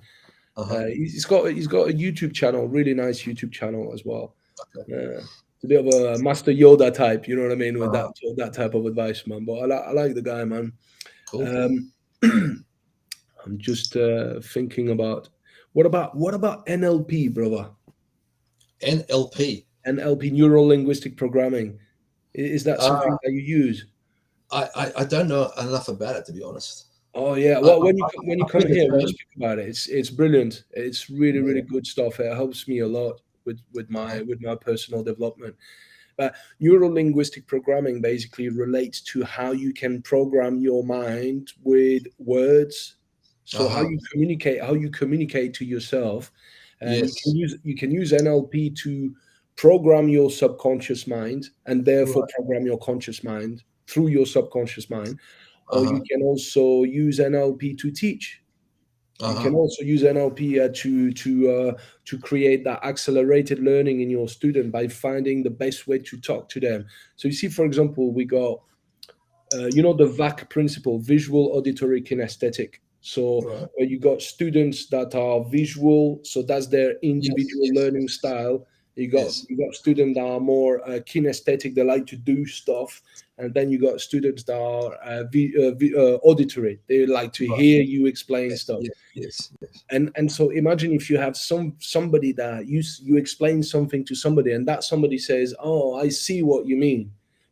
Uh-huh. He's got a YouTube channel, really nice YouTube channel as well. Okay. It's a bit of a Master Yoda type, you know what I mean, with Uh-huh. that type of advice, man. But I like the guy, man. Cool. Um, I'm just thinking about what about NLP, brother? NLP. NLP, neuro linguistic programming. Is that Uh, something that you use? I don't know enough about it, to be honest. Oh yeah. I, Well, I, when you I've come heard the here, we'll term. speak about it. It's brilliant. It's really Yeah. really good stuff. It helps me a lot Uh-huh. with my personal development. But neuro linguistic programming basically relates to how you can program your mind with words. So Uh-huh. how you communicate to yourself, and Yes. you can use NLP to program your subconscious mind and therefore Right. program your conscious mind through your subconscious mind, or you Uh-huh. can also use NLP to teach. You can Uh-huh. also use NLP to create that accelerated learning in your student by finding the best way to talk to them. So you see, for example, we got you know the VAC principle, visual, auditory, kinesthetic. So Right. where you got students that are visual, so that's their Yes. individual Yes. learning Yes. style. Yes. You got students that are more kinesthetic, they like to do stuff, and then you got students that are auditory, they like to Right. hear you explain Yes. stuff. Yes. Yes. Yes. And so imagine if you have somebody that you explain something to somebody and that somebody says, oh, I see what you mean,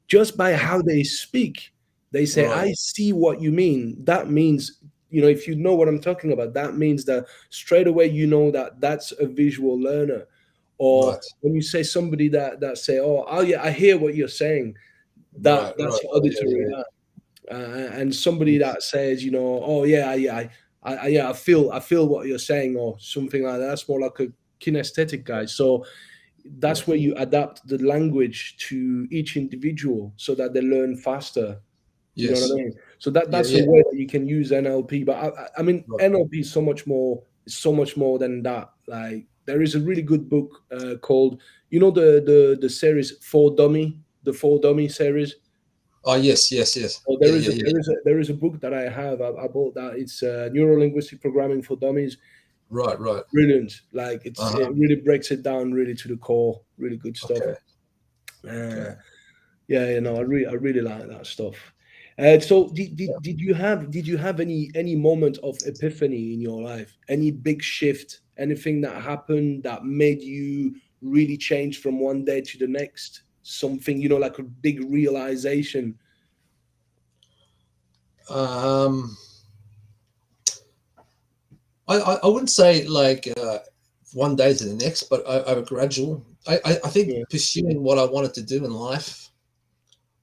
just by Uh, how they speak. They say, right. I see what you mean. That means, you know, if you know what I'm talking about, that means that straight away you know that that's a visual learner. Or Right. when you say somebody that say, oh yeah, I hear what you're saying, Right. that's Right. Right. Yeah. auditory. Yeah. And somebody Yes. that says, you know, oh yeah, I feel what you're saying, or something like that. That's more like a kinesthetic guy. So Yeah. that's where you adapt the language to each individual so that they learn faster. You know what I Yes. mean? So Yeah. that's a Yeah. way that you can use NLP. But I mean, Right. NLP is so much more than that. Like there is a really good book called, you know, the series For Dummy, the For Dummy series. Oh, yes. Yes. Yes. Oh, Yeah. Yeah. Yeah. there is a book that I have. I bought that. It's neuro linguistic programming for dummies. Right. Right. Brilliant. Like it Uh-huh. really breaks it down really to the core. Really good stuff. Okay. Uh, Okay. yeah, you know, I really like that stuff. So Yeah. did you have any moment of epiphany in your life? Any big shift? Anything that happened that made you really change from one day to the next? Something, you know, like a big realization. Um, I wouldn't say like one day to the next, but over gradual. I think Yeah. pursuing what I wanted to do in life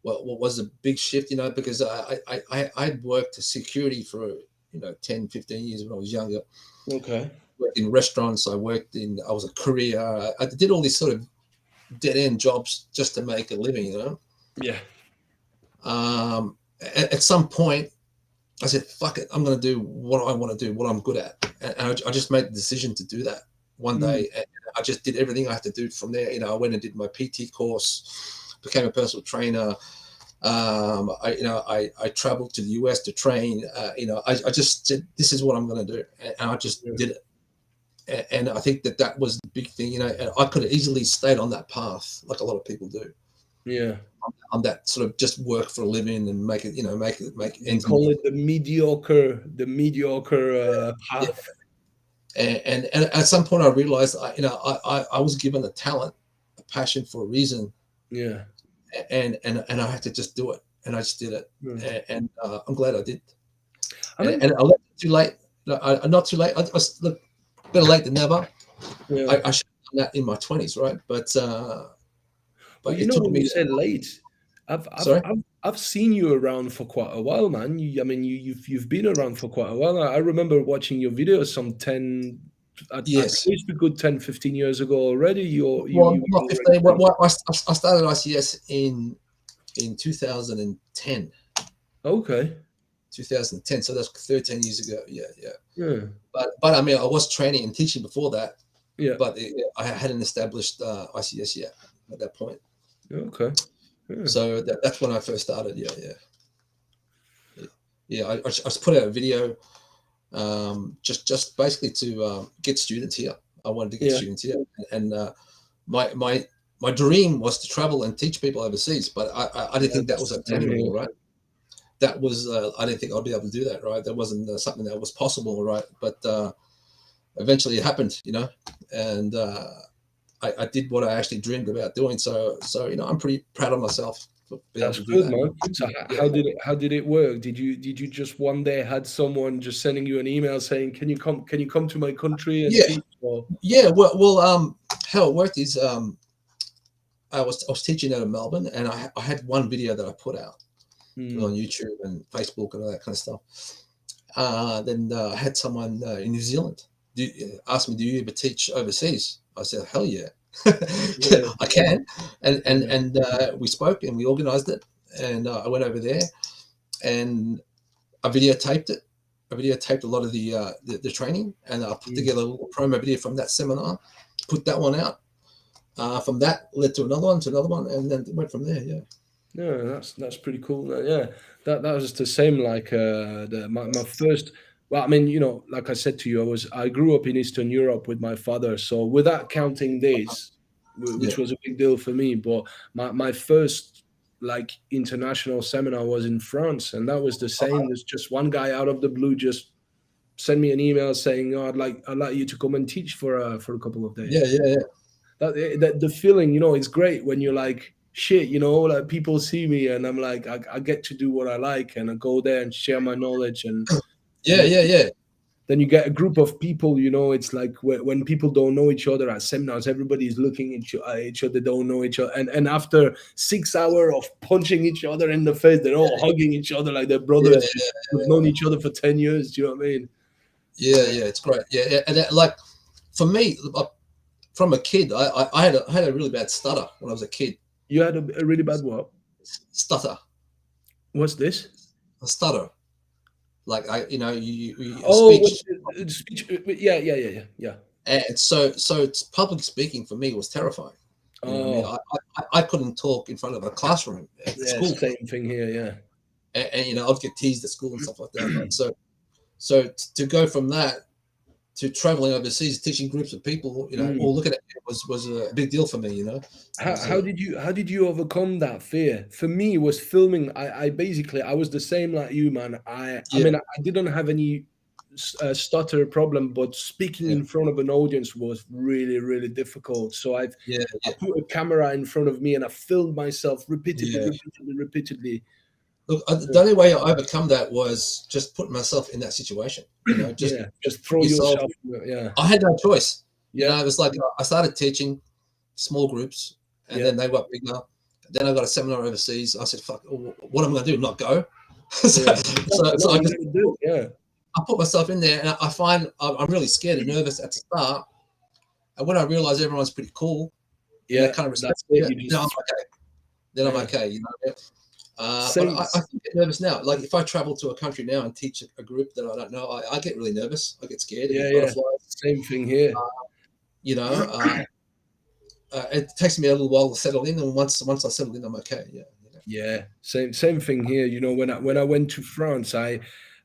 what was a big shift, because I'd worked security for 10, 15 years when I was younger. Okay. Worked in restaurants. I was a courier. I did all these sort of dead end jobs just to make a living. Yeah. At some point, I said, "Fuck it, I'm going to do what I want to do, what I'm good at," and I just made the decision to do that one Mm. day. And I just did everything I had to do from there. I went and did my PT course, became a personal trainer. I traveled to the US to train. I just said, "This is what I'm going to do," and I just Yeah. did it. And I think that was the big thing. And I could have easily stayed on that path, like a lot of people do, Yeah. on that sort of just work for a living and make it, make They ends meet. call it the mediocre Yeah. path. And at some point, I realized, I was given a talent, a passion for a reason, Yeah. and I had to just do it, and I just did it, Yeah. and I'm glad I did. I mean, And I left it too late. No, not too late. Look, better late than never. yeah. I should have done that in my 20s, right? But Well, it took when me. you said late, I've I've Sorry. I've I've seen you around for quite a while, man. I mean, you've been around for quite a while. I remember watching your videos some 10, at Yes. least a good 10, 15 years ago already. You Well, were not already 15. teaching. I started ICS in 2010. Okay. 2010. So that's 13 years ago. Yeah, yeah. Yeah. But I mean, I was training and teaching before that, Yeah. but I hadn't established ICS yet at that point. Okay. Yeah. So that's when I first started. Yeah, yeah, yeah. I just put out a video, just basically to get students here. I wanted to get Yeah. students here, and my my my dream was to travel and teach people overseas, but I didn't Yeah. think that was That's the same attainable, here. right? That was I didn't think I'd be able to do that, right? That wasn't something that was possible, right? But eventually it happened, and I did what I actually dreamed about doing. So I'm pretty proud of myself for being able That's to do good, that. man. So Yeah. how did it work? Did you just one day had someone just sending you an email saying, can you come to my country and Yeah, teach? Or yeah. Well, how it worked is I was teaching out of Melbourne, and I had one video that I put out. It was on Hmm. YouTube and Facebook and all that kind of stuff. Then I had someone in New Zealand ask me, "Do you ever teach overseas?" I said, "Hell yeah, Yeah. I can." And and Yeah. and we spoke and we organized it, and I went over there and I videotaped it. I videotaped a lot of the training, and I put Mm. together a little promo video from that seminar. Put that one out. From that led to another one, and then it went from there. Yeah. Yeah, that's pretty cool. Yeah, that was the same. Like my first. Well, I mean, like I said to you, I grew up in Eastern Europe with my father. So without counting this, Yeah. which was a big deal for me, but my first like international seminar was in France, and that was the same. There's just one guy out of the blue just sent me an email saying, "Oh, I'd like you to come and teach for a couple of Yeah. days." Yeah. Yeah. That the feeling, it's great when you're like, shit, like people see me and I'm like, I get to do what I like, and I go there and share my knowledge, and Yeah. then Yeah. Yeah. then you get a group of people. It's like when people don't know each other at seminars, everybody's looking at each other, don't know each other, and after 6 hours of punching each other in the face, they're all hugging each other like they're Yeah. brothers. Yeah. We've known each other for 10 years. Do you know what I mean? Yeah, yeah, it's great. Yeah, yeah. And like for me, from a kid, I had a really bad stutter when I was a kid. You had a really bad what? Stutter, What's this? a stutter. Like a Oh, speech, speech. Yeah, yeah, yeah, yeah, yeah. and so it's public speaking for me was terrifying. You know what I mean? Oh, I couldn't talk in front of a classroom at yeah, school, same thing here. Yeah. and I'd get teased at school and stuff like that. Right? So to go from that to traveling overseas, teaching groups of people, Mm. all looking at me was a big deal for me. It How, was how did you how did you overcome that fear? For me, it was filming. I basically I was the same like you, man. I yeah, mean, I didn't have any stutter problem, but speaking yeah, in front of an audience was really, really difficult. So yeah, I yeah, put a camera in front of me and I filmed myself repeatedly, yeah, repeatedly, repeatedly. Look, the only way I overcome that was just putting myself in that situation. Just just put throw yourself. yourself. Yeah, I had no choice. yeah, It was like I started teaching small groups, and then they got bigger. Then I got a seminar overseas. I said, "Fuck, what am I going to do? Not go?" so no, I you just gotta do it. Yeah, I put myself in there, and I find I'm really scared and nervous at the start. And when I realize everyone's pretty cool and they yeah, kind of respect that's it. you, You then I'm just okay. Then I'm yeah. okay. But Same. I get nervous now. Like if I travel to a country now and teach a group that I don't know, I get really nervous. I get scared. I Yeah, get yeah. butterflies. Same thing here. You know, it takes me a little while to settle in, and once I settle in, I'm okay. Yeah. Yeah, same thing here. When I went to France, uh,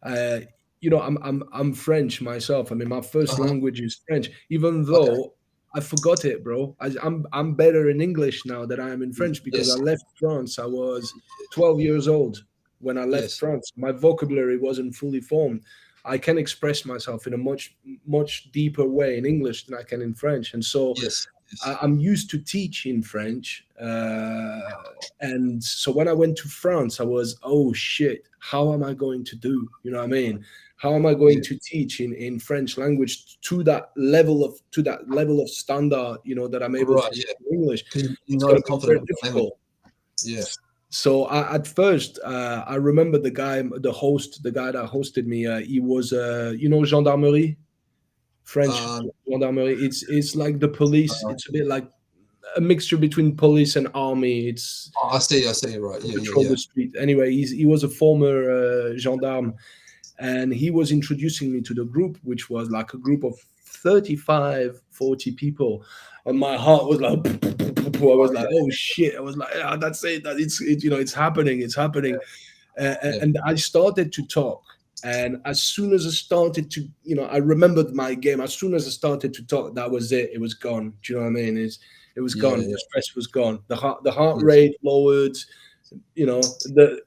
I'm French myself. I mean, my first Uh-huh. language is French, even Okay. though I forgot it, bro. I'm better in English now than I am in French because I Yes. left France. I was 12 years old when I left Yes. France. My vocabulary wasn't fully formed. I can express myself in a much deeper way in English than I can in French, and so Yes. Yes. I'm used to teaching French, and so when I went to France, I was, oh shit, how am I going to do? You know what I mean? How am I going Yeah. to teach in French language to that level of standard? That I'm able Right. to teach Yeah. in English. Because you're It's not going as to be confident very with the language. difficult. Yeah. So at first, I remember the guy, the guy that hosted me. He was, gendarmerie, French Um, gendarmerie. It's like the police. uh, It's a bit like a mixture between police and army. It's I see. I see. Right. to Yeah. Yeah. patrol Yeah. the street. Anyway, he was a former gendarme, and he was introducing me to the group, which was like a group of 35, 40 people. And my heart was like, I was Oh like, yeah. oh shit. I was like, yeah, that's it. That it's happening. It's happening. Yeah. And I started to talk. And as soon as I started to, I remembered my game. As soon as I started to talk, that was it. It was gone. Do you know what I mean? It was Yeah. gone. Yeah. The stress was gone. The heart Yes. rate lowered. The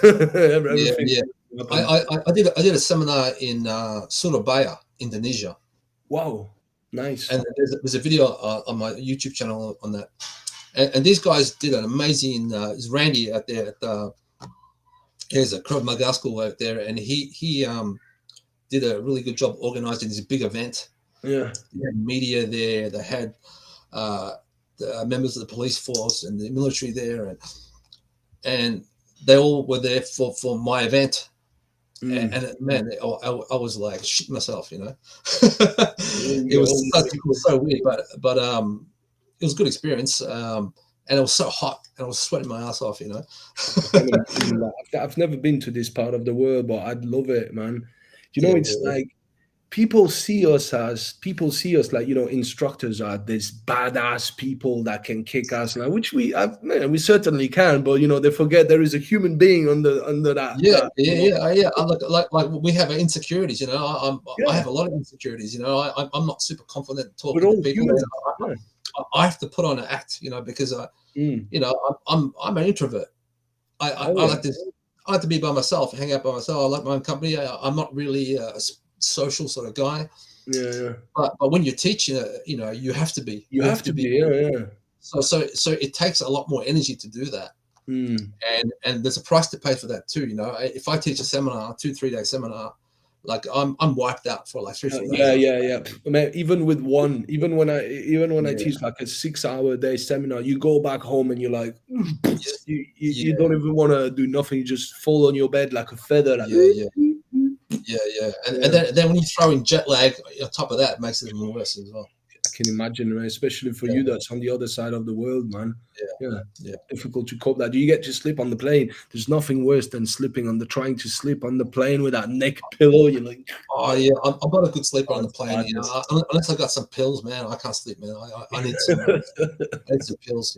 Yeah. everything Yeah. happened. I did a seminar in Surabaya, Indonesia, Wow, nice. and there's a video on my YouTube channel on that. And these guys did an amazing. It's Randy out there at there's a Krav Maga school out there, and he did a really good job organizing this big event. Yeah, They had media there. They had uh, the members of the police force and the military there, and they all were there for my event. mm. And man, I was like shit myself, It You're was all such, it was so weird, but it was a good experience. And it was so hot, and I was sweating my ass off, I can imagine that. I've never been to this part of the world, but I'd love it, man. Yeah, It's like people see us like instructors are this badass people that can kick ass now, which we certainly can, but they forget there is a human being under that yeah, that yeah, yeah, yeah. I like we have insecurities, I yeah, have a lot of insecurities, I'm not super confident we're talking to all people. humans. Yeah. I have to put on an act, because Mm. I'm an introvert. Oh I yeah. like to be by myself, hang out by myself. I like my own company. I'm not really a social sort of guy, Yeah, yeah. but when you're teaching, you have to be. You You have have to to be. be, yeah, yeah. So it takes a lot more energy to do that, Mm. and there's a price to pay for that too. If I teach a seminar, 2-3 day seminar, like I'm wiped out for like 3-4 days Yeah, after. yeah, yeah. I mean, even when I Yeah, teach like a 6 hour day seminar, you go back home and you're like, you yeah, don't even want to do nothing. You just fall on your bed like a feather. Like, yeah, yeah, yeah. And yeah. then when you throw in jet lag on top of that, it makes it even worse as well. I can imagine, man, especially for you Yeah, that's on the other side of the world, man. yeah, Yeah, yeah. difficult to cope that. Do you get to sleep on the plane? There's nothing worse than trying to sleep on the plane with that neck pillow. You're like, Oh yeah, I'm not a good sleeper oh, on the it's plane. madness. Unless I got some pills, man. I can't sleep, man. I need some. I need some pills.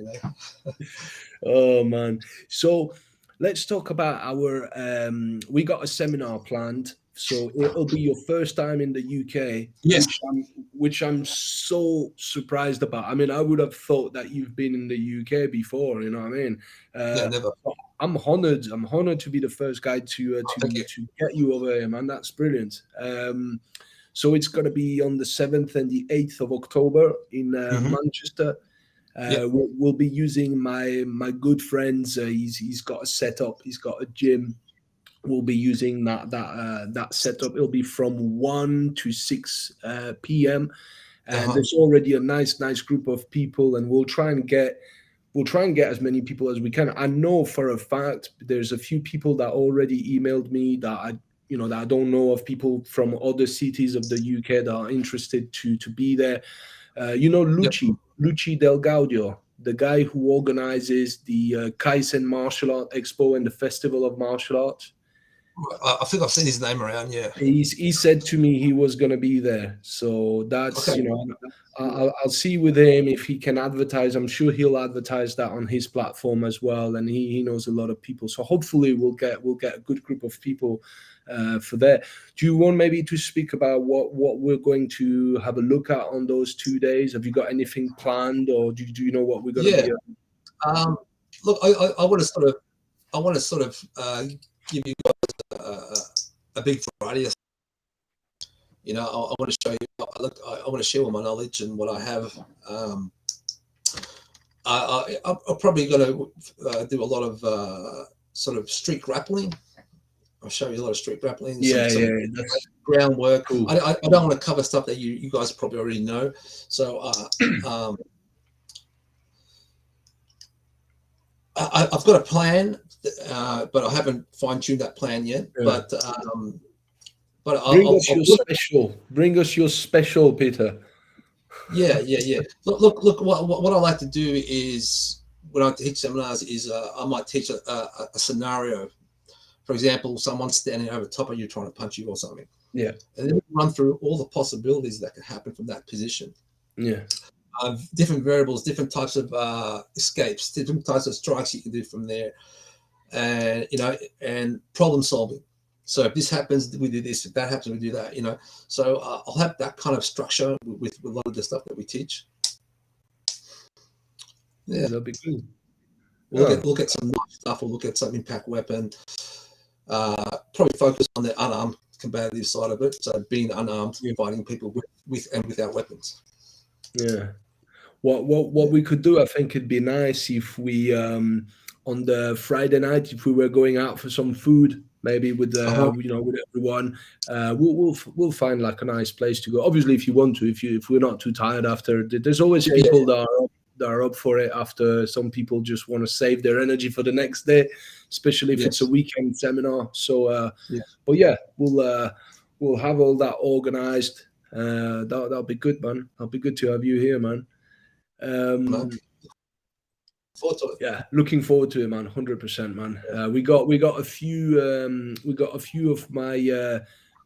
Oh man. So let's talk about our we got a seminar planned. So it'll be your first time in the UK, Yes. which I'm so surprised about. I mean, I would have thought that you've been in the UK before, you know what I mean? Yeah. Uh Never. I'm honored. I'm honored to be the first guy to Oh, thank you. get you over here, man. That's brilliant. So it's gonna be on the 7th and the 8th of October in Hmm. Manchester. Yep. We'll be using my good friends. He's got a setup. He's got a gym. We'll be using that setup. It'll be from 1 to 6 p.m. And Uh-huh. there's already a nice group of people, and we'll try and get as many people as we can. I know for a fact there's a few people that already emailed me that I don't know of, people from other cities of the UK that are interested to be there. Yep. Luci Del Gaudio, the guy who organizes the Kaizen Martial Art Expo and the Festival of Martial Arts. I think I've seen his name around. Yeah. He said to me he was going to be there, so that's, Okay. I'll see with him if he can advertise. I'm sure he'll advertise that on his platform as well, and he knows a lot of people, so hopefully we'll get a good group of people for that. Do you want maybe to speak about what we're going to have a look at on those 2 days? Have you got anything planned, or do you know what we're going to Yeah. be? Look, I want to sort of give you guys a big variety of. I want to show you. Look, I want to share all my knowledge and what I have. I'm probably going to do a lot of sort of street grappling. I'll show you a lot of street grappling. Yeah, some that's groundwork. cool. I don't want to cover stuff that you guys probably already know. So I've got a plan, but I haven't fine-tuned that plan yet. Yeah. But Bring us your special, Peter. Yeah. Look. What I like to do is when I teach seminars is I might teach a scenario. For example, someone's standing over top of you trying to punch you or something. Yeah. And then run through all the possibilities that could happen from that position. Yeah. Different variables, different types of escapes, different types of strikes you can do from there, and and problem solving. So if this happens, we do this. If that happens, we do that. So I'll have that kind of structure with a lot of the stuff that we teach. Yeah, that'll be good. Look at some knife stuff, or look at some impact weapon. Probably focus on the unarmed combative side of it. So being unarmed, fighting people with and without weapons. Yeah. What we could do, I think it'd be nice if we on the Friday night, if we were going out for some food, maybe with with everyone, we'll find like a nice place to go. Obviously, if you want to, if we're not too tired after, there's always people that are up for it after. Some people just want to save their energy for the next day, especially if it's a weekend seminar. So, but yeah, we'll have all that organized. That'll be good, man. That'll be good to have you here, man. Yeah, looking forward to it, man. 100%, man. We got a few of my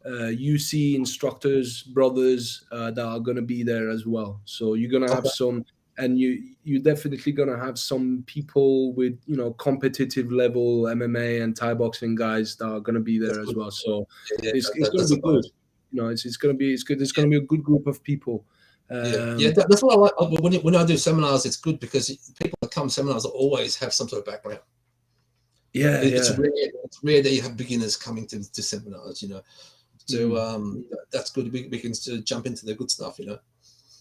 UC instructors, brothers that are gonna be there as well. So you're gonna have some, and you're definitely gonna have some people with competitive level MMA and Thai boxing guys that are gonna be there as well. So it's gonna be good. It's gonna be good. It's gonna be a good group of people. That's what I like. When I do seminars, it's good because people that come to seminars always have some sort of background. It's rare that you have beginners coming to seminars. So that's good. We can jump into the good stuff.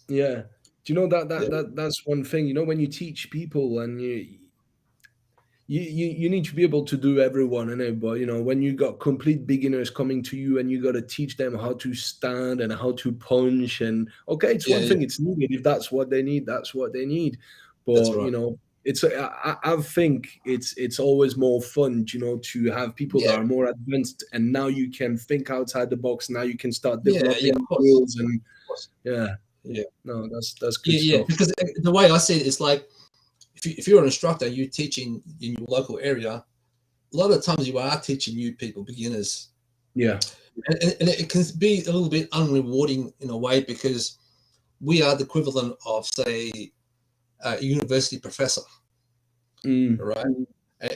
Yeah. Do you know that's one thing? When you teach people, and you need to be able to do everyone, but when you got complete beginners coming to you and you got to teach them how to stand and how to punch, and it's one thing, it's needed. If that's what they need, that's what they need. But it's I think it's always more fun, to have people that are more advanced, and now you can think outside the box. Now you can start developing skills, and no, that's good stuff. Because the way I see it is like, if you're an instructor, you're teaching in your local area, a lot of times you are teaching new people, beginners. Yeah. And it can be a little bit unrewarding in a way, because we are the equivalent of, say, a university professor, right?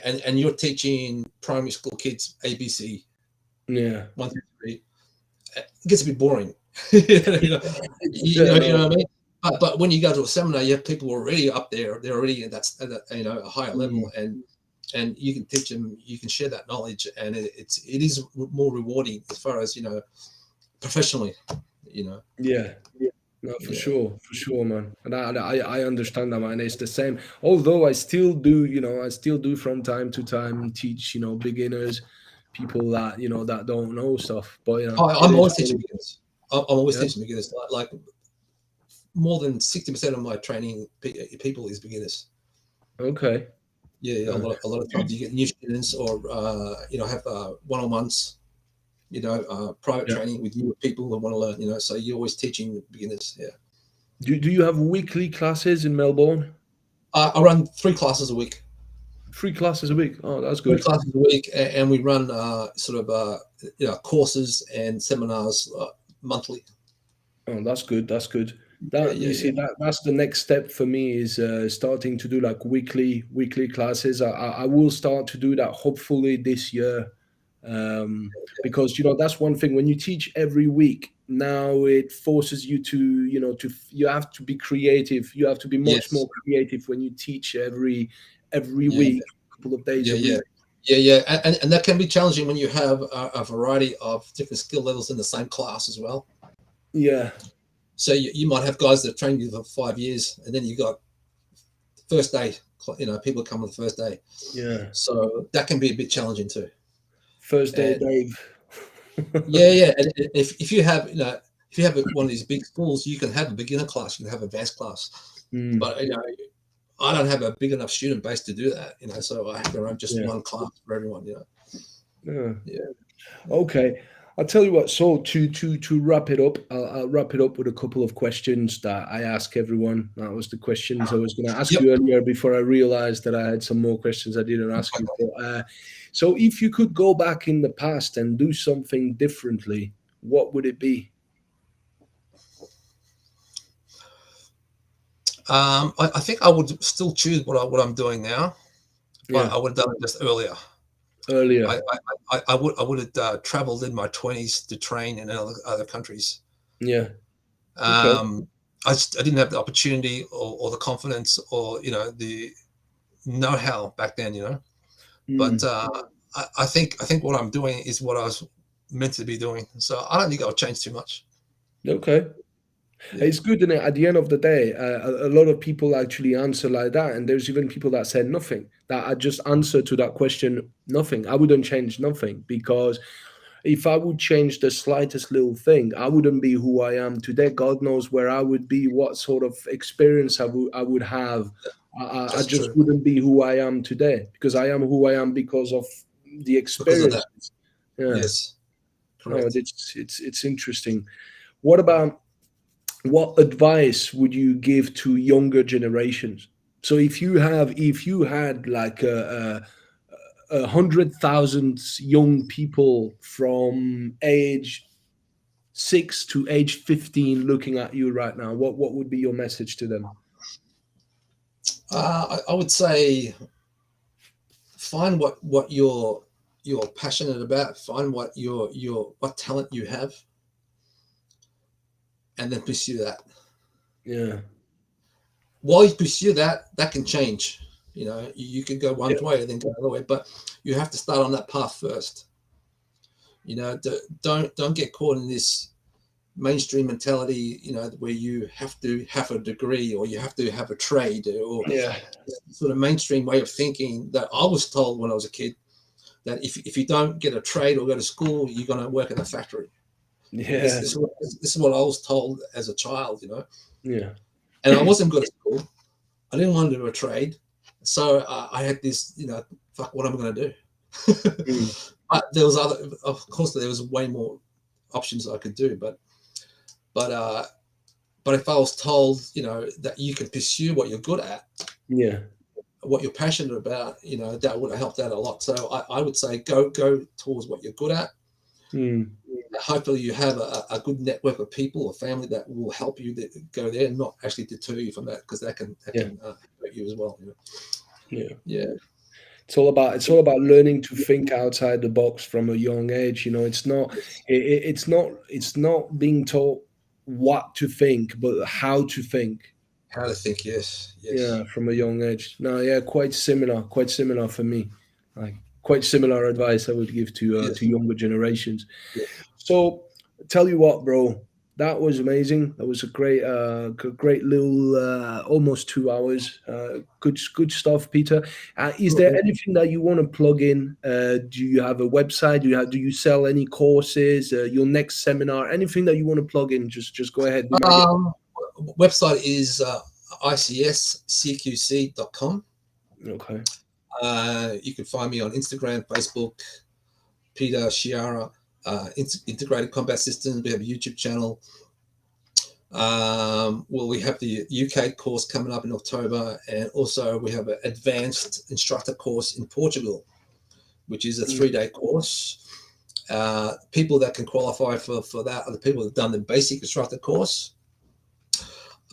And you're teaching primary school kids ABC. Yeah. 1, 2, 3. It gets a bit boring. You know what I mean? But when you go to a seminar, you have people already up there. They're already at a higher level, and you can teach them. You can share that knowledge, and it is more rewarding as far as professionally. Yeah. No, Yeah. for sure, man. And I understand that, man. It's the same. Although I still do, I still do from time to time teach, beginners, people that that don't know stuff. But it I'm is always what teaching it beginners. I'm always is. teaching beginners. Like more than 60% of my training people is beginners. Yeah. Okay. Yeah, yeah. Uh, A lot of times you get new students, or have one-on-ones. Private yeah. training with new people that want to learn. So you're always teaching beginners. Yeah. Do you have weekly classes in Melbourne? I run 3 classes a week. 3 classes a week. Oh, that's Three good. classes a week, and we run sort of courses and seminars monthly. Oh, that's good. That's good. Yeah, That yeah, you yeah. see, that's the next step for me is starting to do like weekly classes. I will start to do that hopefully this year, because that's one thing when you teach every week. Now it forces you to you have to be creative. You have to be much Yes. more creative when you teach every Yeah, week, a couple of days yeah, a yeah. week. Yeah, yeah, and that can be challenging when you have a variety of different skill levels in the same class as well. Yeah, So you might have guys that have trained you for 5 years, and then you got first day, people come on the first day. yeah. So that can be a bit challenging too. First day, And Dave. yeah, yeah. And if you have, if you have one of these big schools, you can have a beginner class, you can have advanced class. Mm, But I don't have a big enough student base to do that. So I have to run just yeah, one class for everyone. yeah. Yeah. Okay, I'll tell you what. So to wrap it up, I'll wrap it up with a couple of questions that I ask everyone. That was the questions I was going to ask Yep. you earlier before I realized that I had some more questions I didn't ask you. But, so if you could go back in the past and do something differently, what would it be? I think I would still choose what I'm doing now, but Yeah, I would have done it just earlier. I earlier. I would have traveled in my 20s to train in other countries. Yeah. Okay. Um, I didn't have the opportunity, or the confidence, or the know-how back then. But Mm, I think what I'm doing is what I was meant to be doing. So I don't think I'll change too much. okay. Yeah. It's good, is At the end of the day, a lot of people actually answer like that, and there's even people that said nothing. That I just answer to that question, nothing. I wouldn't change nothing because if I would change the slightest little thing, I wouldn't be who I am today. God knows where I would be, what sort of experience I would have. I That's just true. wouldn't be who I am today because I am who I am because of the Because of that. experiences. Yeah, Yes. no, Correct. it's interesting. What about what advice would you give to younger generations? So if you had like a 100,000 young people from age 6 to age 15 looking at you right now, what would be your message to them? I would say find what you're passionate about. Find what talent you have, and then pursue that. Yeah, While you pursue that, that can change. You can go one yeah, way and then go another way, but you have to start on that path first. Don't get caught in this mainstream mentality. Where you have to have a degree, or you have to have a trade, or yeah, sort of mainstream way of thinking that I was told when I was a kid, that if you don't get a trade or go to school, you're going to work in a factory. This, yeah, this, is what, this is what I was told as a child, yeah, and I wasn't good at school. I didn't want to do a trade. So I had this, fuck, what am I going to do? mm, But there was of course, there was way more options I could do. But, uh, but if I was told, that you can pursue what you're good at, yeah, what you're passionate about, that would have helped out a lot. So I would say go towards what you're good at. mm, Hopefully you have a good network of people or family that will help you go there, and not actually deter you from that, because that can yeah, hurt you as well. yeah. Yeah. It's all about learning to think outside the box from a young age. It's not being taught what to think, but how to think. How to think? Yes, Yeah, yes, from a young age. No, yeah, quite similar for me. Like quite similar advice I would give to yes, younger generations. yeah. So tell you what, bro. That was amazing. That was a great, great little, almost 2 hours. Good stuff, Peter. Is there Sure. anything that you want to plug in? Do you have a website? Do you sell any courses? Your next seminar? Anything that you want to plug in? Just go ahead. We might get. Um, Website is icscqc.com. Okay. You can find me on Instagram, Facebook, Peter Sciarra, Integrated Combat Systems. We have a YouTube channel. Well, we have the UK course coming up in October, and also we have an advanced instructor course in Portugal, which is a 3-day course. People that can qualify for that are the people that have done the basic instructor course,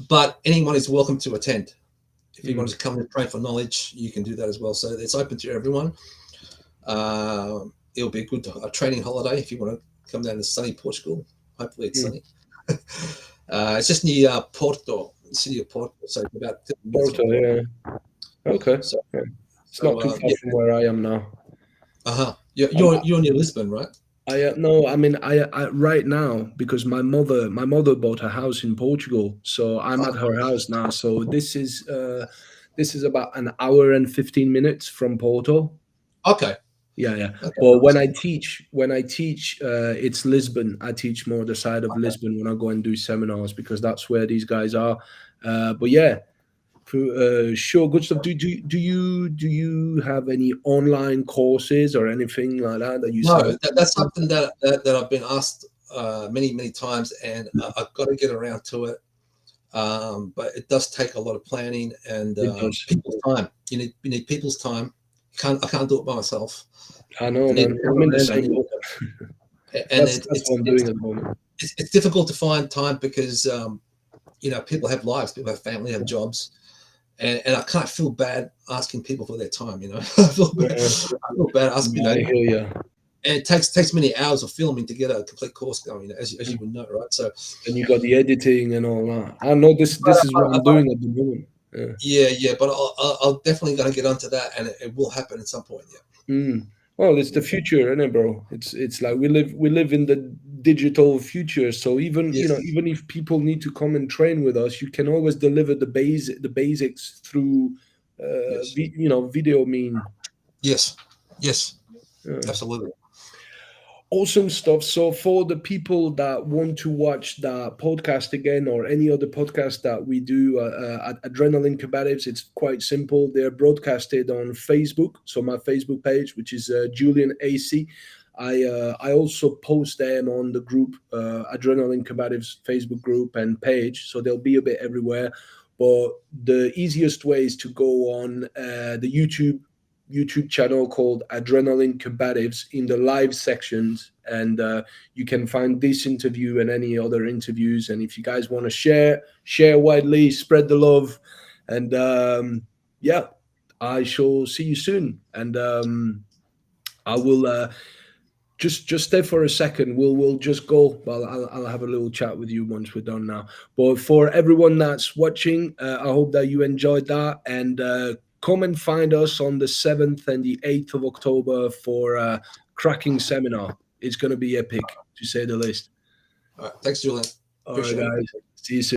but anyone is welcome to attend. If you want to come and train for knowledge, you can do that as well. So it's open to everyone. It'll be a good training holiday if you want to come down to sunny Portugal. Hopefully it's sunny. It's just near Porto, the city of Porto. So it's about 30 minutes Porto, yeah. Okay. So, Yeah. It's not too far from where I am now. You're near Lisbon, right? No, I mean I right now, because my mother bought a house in Portugal, so I'm at her house now. So this is about an hour and 15 minutes from Porto. Okay. Yeah, yeah. Okay. But when I teach, it's Lisbon. I teach more the side of Lisbon when I go and do seminars, because that's where these guys are. But yeah, sure, good stuff. Do you have any online courses or anything like that you No, sell? that's something that I've been asked many times, and I've got to get around to it. But it does take a lot of planning and It does. people's time. You need people's time. I can't do it by myself. I know, I need man. a I'm in the cameraman. I same need, boat. and That's what I'm doing at the moment. it's difficult to find time because people have lives, people have family, have jobs, and I can't feel bad asking people for their time. I feel bad, Yeah, I feel bad asking. I hear you. And it takes many hours of filming to get a complete course going, as you would know, right? So And you got the editing and all that. I know this is what I'm doing at the moment. yeah, but I'll definitely gonna get onto that, and it will happen at some point. Yeah. Well, it's the future, isn't it, bro? It's like we live in the digital future. So Yes. even if people need to come and train with us, you can always deliver the basics through Yes. video mean. Yes. Yes. Yeah. Absolutely. Awesome stuff. So for the people that want to watch the podcast again, or any other podcast that we do at Adrenaline Combatives, it's quite simple. They're broadcasted on Facebook. So my Facebook page, which is Julien AC. I also post them on the group, Adrenaline Combatives Facebook group and page. So they'll be a bit everywhere. But the easiest way is to go on the YouTube channel called Adrenaline Combatives in the live sections, and you can find this interview and any other interviews. And if you guys want to share widely, spread the love, and yeah, I shall see you soon. And I will just stay for a second. We'll just go. Well, I'll have a little chat with you once we're done now. But for everyone that's watching, I hope that you enjoyed that, and come and find us on the 7th and the 8th of October for a cracking seminar. It's going to be epic, to say the least. All right. Thanks, Julian. All right, Appreciate it. guys. See you soon.